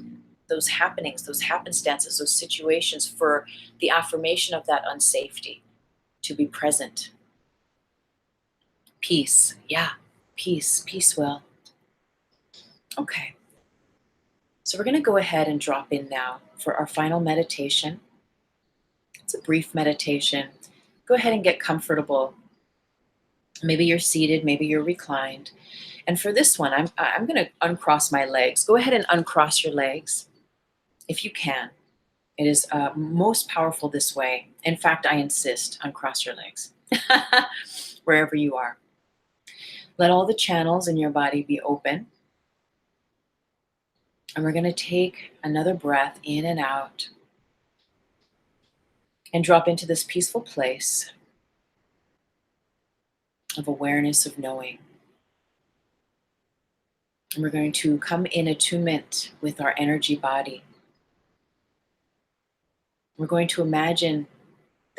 those happenings, those happenstances, those situations for the affirmation of that unsafety to be present. Peace, yeah, peace will. Okay. So we're going to go ahead and drop in now for our final meditation. It's a brief meditation. Go ahead and get comfortable. Maybe you're seated, maybe you're reclined. And for this one, I'm going to uncross my legs. Go ahead and uncross your legs if you can. It is most powerful this way. In fact, I insist, uncross your legs wherever you are. Let all the channels in your body be open. And we're going to take another breath in and out and drop into this peaceful place of awareness, of knowing. And we're going to come in attunement with our energy body. We're going to imagine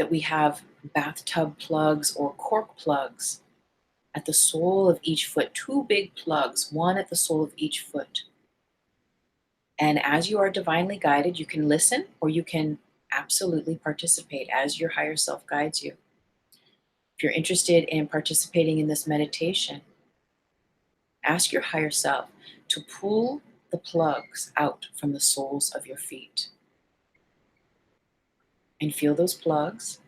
that we have bathtub plugs or cork plugs at the sole of each foot, 2 big plugs, one at the sole of each foot. And as you are divinely guided, you can listen or you can absolutely participate as your higher self guides you. If you're interested in participating in this meditation, ask your higher self to pull the plugs out from the soles of your feet. And feel those plugs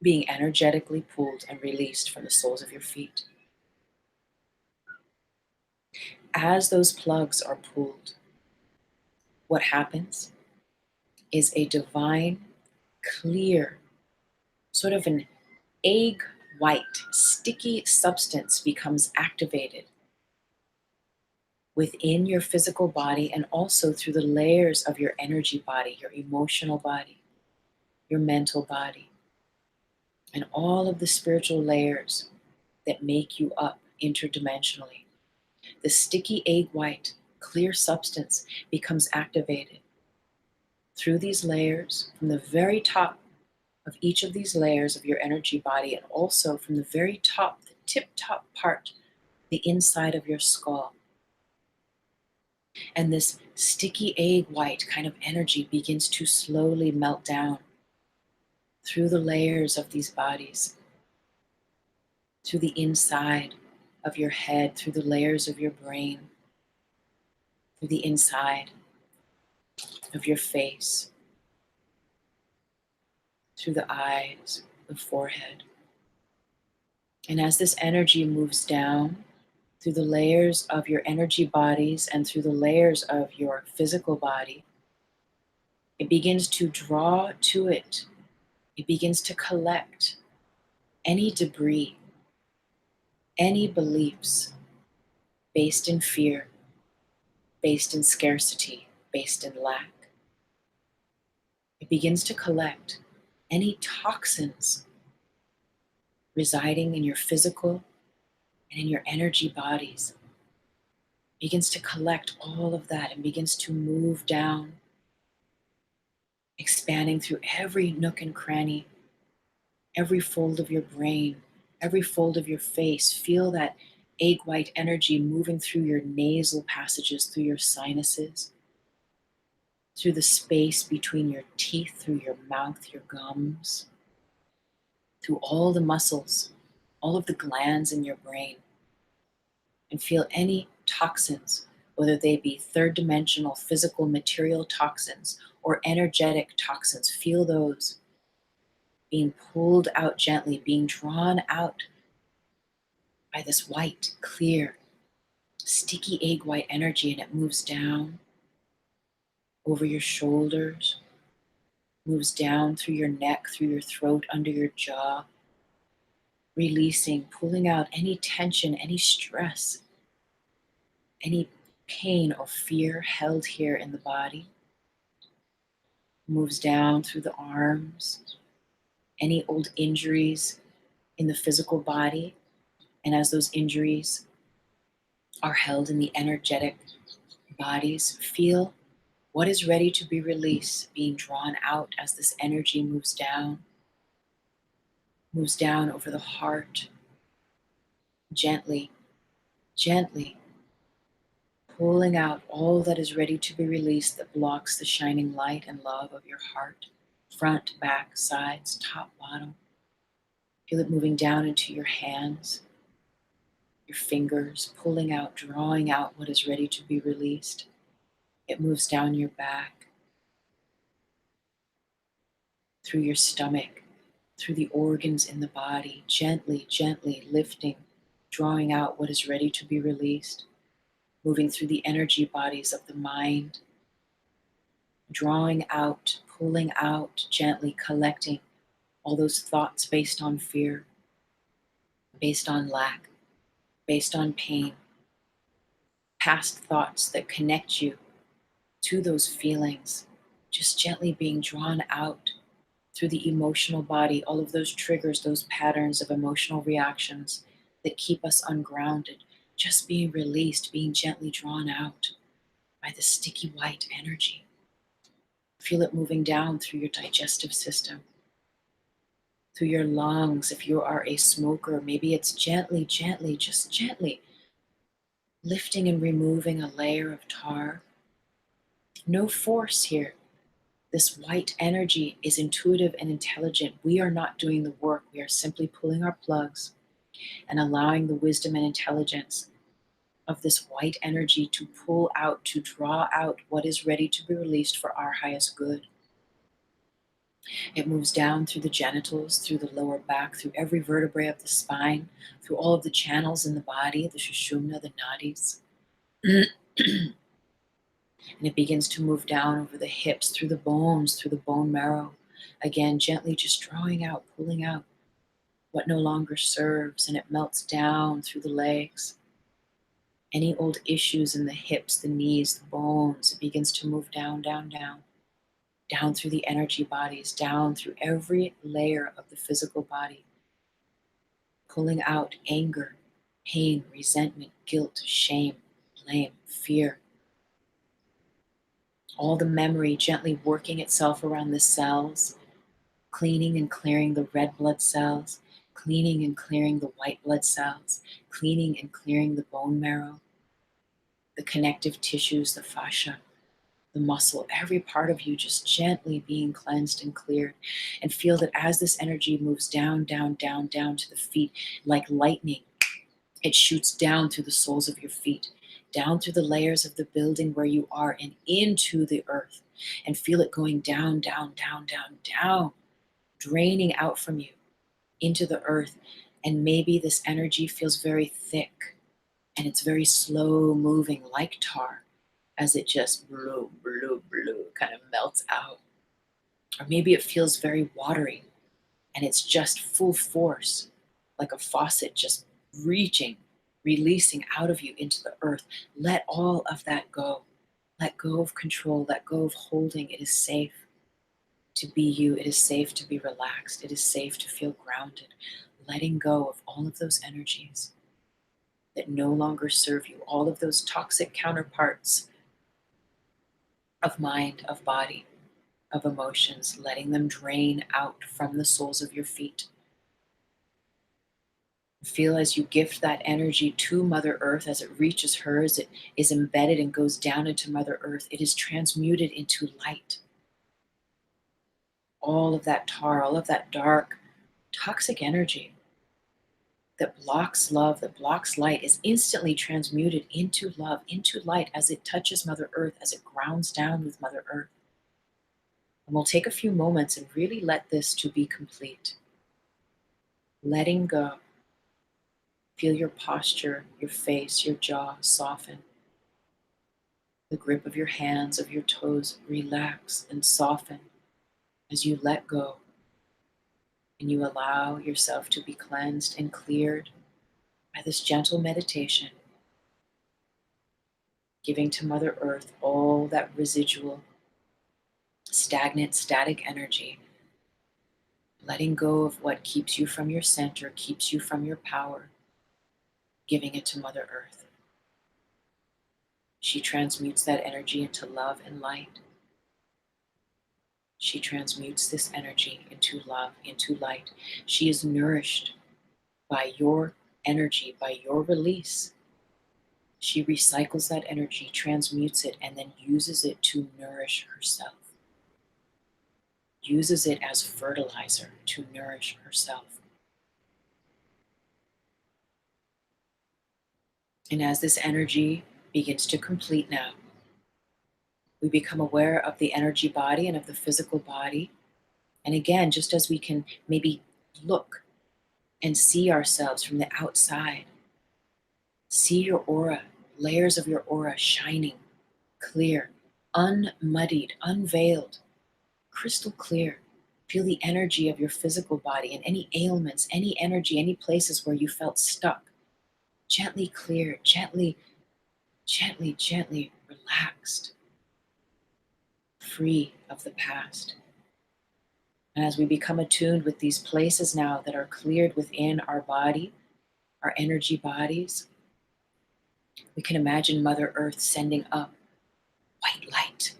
being energetically pulled and released from the soles of your feet. As those plugs are pulled, what happens is a divine, clear, sort of an egg white, sticky substance becomes activated within your physical body and also through the layers of your energy body, your emotional body, your mental body, and all of the spiritual layers that make you up interdimensionally. The sticky egg white, clear substance becomes activated through these layers from the very top of each of these layers of your energy body, and also from the very top, the tip top part, the inside of your skull. And this sticky egg white kind of energy begins to slowly melt down through the layers of these bodies, to the inside of your head, through the layers of your brain, through the inside of your face, through the eyes, the forehead. And as this energy moves down through the layers of your energy bodies and through the layers of your physical body, it begins to draw to it. It begins to collect any debris, any beliefs based in fear, based in scarcity, based in lack. It begins to collect any toxins residing in your physical and in your energy bodies. It begins to collect all of that and begins to move down, expanding through every nook and cranny, every fold of your brain, every fold of your face. Feel that egg white energy moving through your nasal passages, through your sinuses, through the space between your teeth, through your mouth, your gums, through all the muscles, all of the glands in your brain. And feel any toxins, whether they be third dimensional, physical, material toxins, or energetic toxins. Feel those being pulled out gently, being drawn out by this white, clear, sticky egg white energy, and it moves down over your shoulders, moves down through your neck, through your throat, under your jaw, releasing, pulling out any tension, any stress, any pain or fear held here in the body. Moves down through the arms, any old injuries in the physical body, and as those injuries are held in the energetic bodies, feel what is ready to be released being drawn out as this energy moves down over the heart, gently, gently pulling out all that is ready to be released that blocks the shining light and love of your heart, front, back, sides, top, bottom. Feel it moving down into your hands, your fingers, pulling out, drawing out what is ready to be released. It moves down your back, through your stomach, through the organs in the body, gently, gently lifting, drawing out what is ready to be released, moving through the energy bodies of the mind, drawing out, pulling out, gently collecting all those thoughts based on fear, based on lack, based on pain, past thoughts that connect you to those feelings, just gently being drawn out through the emotional body, all of those triggers, those patterns of emotional reactions that keep us ungrounded, just being released, being gently drawn out by the sticky white energy. Feel it moving down through your digestive system, through your lungs. If you are a smoker, maybe it's gently, gently, just gently lifting and removing a layer of tar. No force here. This white energy is intuitive and intelligent. We are not doing the work. We are simply pulling our plugs and allowing the wisdom and intelligence of this white energy to pull out, to draw out what is ready to be released for our highest good. It moves down through the genitals, through the lower back, through every vertebrae of the spine, through all of the channels in the body, the sushumna, the nadis. And it begins to move down over the hips, through the bones, through the bone marrow. Again, gently just drawing out, pulling out what no longer serves, and it melts down through the legs. Any old issues in the hips, the knees, the bones, it begins to move down, down, down. Down through the energy bodies, down through every layer of the physical body. Pulling out anger, pain, resentment, guilt, shame, blame, fear. All the memory gently working itself around the cells, cleaning and clearing the red blood cells, cleaning and clearing the white blood cells, cleaning and clearing the bone marrow, the connective tissues, the fascia, the muscle, every part of you just gently being cleansed and cleared. And feel that as this energy moves down, down, down, down to the feet, like lightning, it shoots down through the soles of your feet, down through the layers of the building where you are and into the earth. And feel it going down, down, down, down, down, draining out from you into the earth. And maybe this energy feels very thick and it's very slow moving like tar as it just blue, blue, blue kind of melts out. Or maybe it feels very watery and it's just full force, like a faucet just reaching, releasing out of you into the earth. Let all of that go. Let go of control, let go of holding. It is safe to be you. It is safe to be relaxed. It is safe to feel grounded. Letting go of all of those energies that no longer serve you, all of those toxic counterparts of mind, of body, of emotions, letting them drain out from the soles of your feet. Feel as you gift that energy to Mother Earth, as it reaches her, as it is embedded and goes down into Mother Earth, it is transmuted into light. All of that tar, all of that dark, toxic energy that blocks love, that blocks light, is instantly transmuted into love, into light, as it touches Mother Earth, as it grounds down with Mother Earth. And we'll take a few moments and really let this to be complete. Letting go. Feel your posture, your face, your jaw soften. The grip of your hands, of your toes, relax and soften as you let go and you allow yourself to be cleansed and cleared by this gentle meditation, giving to Mother Earth all that residual, stagnant, static energy, letting go of what keeps you from your center, keeps you from your power, giving it to Mother Earth. She transmutes that energy into love and light. She transmutes this energy into love, into light. She is nourished by your energy, by your release. She recycles that energy, transmutes it, and then uses it to nourish herself. Uses it as fertilizer to nourish herself. And as this energy begins to complete now, we become aware of the energy body and of the physical body. And again, just as we can maybe look and see ourselves from the outside, see your aura, layers of your aura shining, clear, unmuddied, unveiled, crystal clear. Feel the energy of your physical body and any ailments, any energy, any places where you felt stuck. Gently clear, gently, gently, gently relaxed, free of the past. And as we become attuned with these places now that are cleared within our body, our energy bodies, we can imagine Mother Earth sending up white light,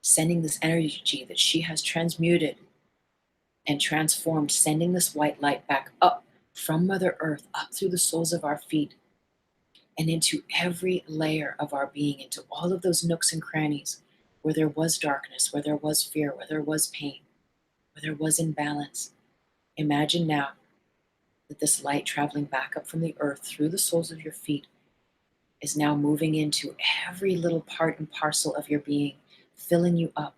sending this energy that she has transmuted and transformed, sending this white light back up from Mother Earth, up through the soles of our feet, and into every layer of our being, into all of those nooks and crannies where there was darkness, where there was fear, where there was pain, where there was imbalance. Imagine now that this light traveling back up from the earth through the soles of your feet is now moving into every little part and parcel of your being, filling you up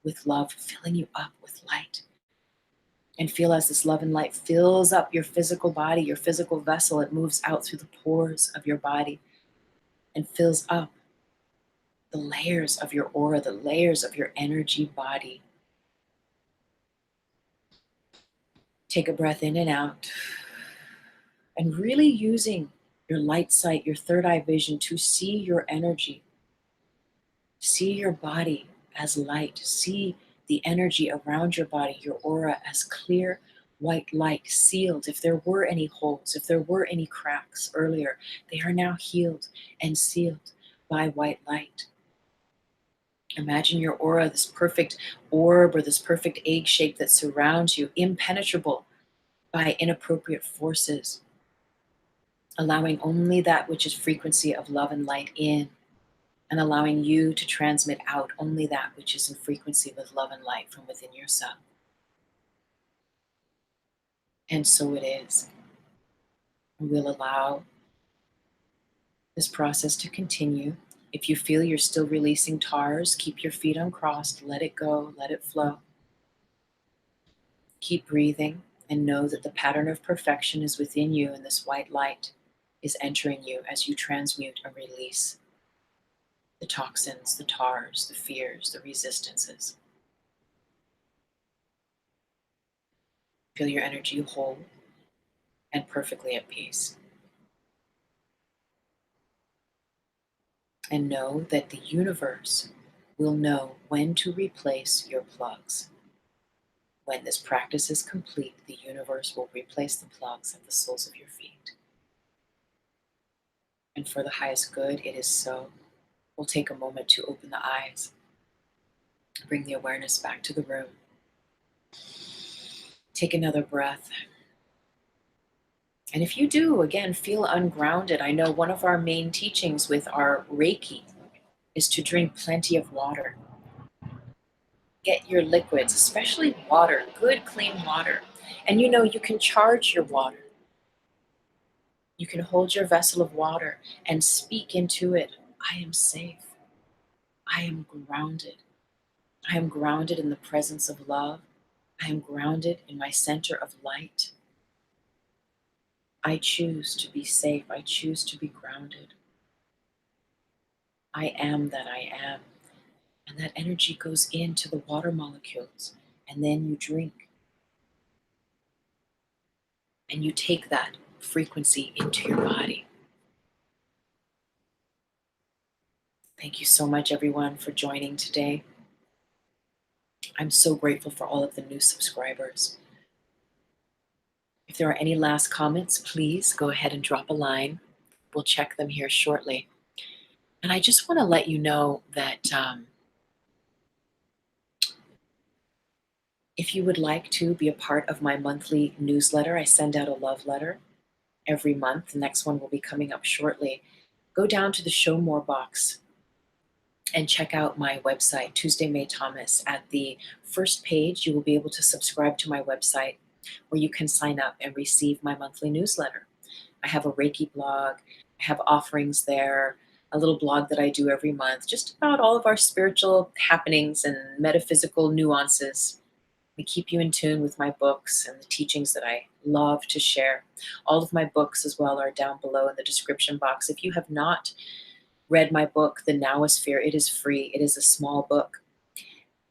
with love, filling you up with light. And feel as this love and light fills up your physical body, your physical vessel. It moves out through the pores of your body and fills up the layers of your aura, the layers of your energy body. Take a breath in and out, and really using your light sight, your third eye vision to see your energy. See your body as light. See the energy around your body, your aura, as clear white light, sealed. If there were any holes, if there were any cracks earlier, they are now healed and sealed by white light. Imagine your aura, this perfect orb or this perfect egg shape that surrounds you, impenetrable by inappropriate forces, allowing only that which is frequency of love and light in, and allowing you to transmit out only that which is in frequency with love and light from within yourself. And so it is. We'll allow this process to continue. If you feel you're still releasing tars, keep your feet uncrossed, let it go, let it flow. Keep breathing and know that the pattern of perfection is within you, and this white light is entering you as you transmute and release the toxins, the tars, the fears, the resistances. Feel your energy whole and perfectly at peace. And know that the universe will know when to replace your plugs. When this practice is complete, the universe will replace the plugs at the soles of your feet. And for the highest good, it is so. We'll take a moment to open the eyes, bring the awareness back to the room. Take another breath. And if you do, again, feel ungrounded, I know one of our main teachings with our REIKI is to drink plenty of water. Get your liquids, especially water, good, clean water. And you know, you can charge your water. You can hold your vessel of water and speak into it. I am safe. I am grounded. I am grounded in the presence of love. I am grounded in my center of light. I choose to be safe. I choose to be grounded. I am that I am. And that energy goes into the water molecules. And then you drink. And you take that frequency into your body. Thank you so much, everyone, for joining today. I'm so grateful for all of the new subscribers. If there are any last comments, please go ahead and drop a line. We'll check them here shortly. And I just want to let you know that if you would like to be a part of my monthly newsletter, I send out a love letter every month. The next one will be coming up shortly. Go down to the Show More box and check out my website, Tuesday May Thomas. At the first page, you will be able to subscribe to my website where you can sign up and receive my monthly newsletter. I have a Reiki blog, I have offerings there, a little blog that I do every month, just about all of our spiritual happenings and metaphysical nuances. We keep you in tune with my books and the teachings that I love to share. All of my books as well are down below in the description box. If you have not read my book, The Nowosphere, it is free. It is a small book.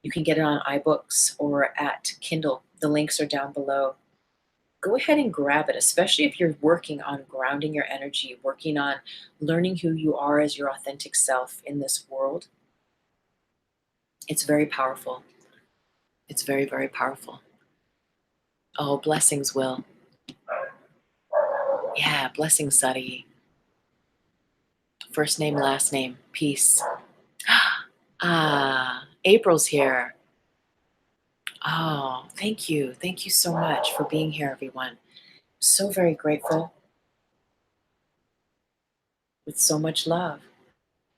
You can get it on iBooks or at Kindle. The links are down below. Go ahead and grab it, especially if you're working on grounding your energy, working on learning who you are as your authentic self in this world. It's very powerful. It's very, very powerful. Oh, blessings, Will. Yeah, blessings, Sari. First name, last name, peace. April's here. Oh, thank you. Thank you so much for being here, everyone. So very grateful with so much love.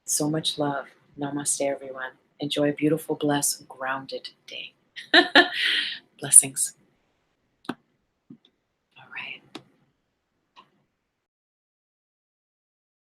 So much love. Namaste, everyone. Enjoy a beautiful, blessed, grounded day. Blessings.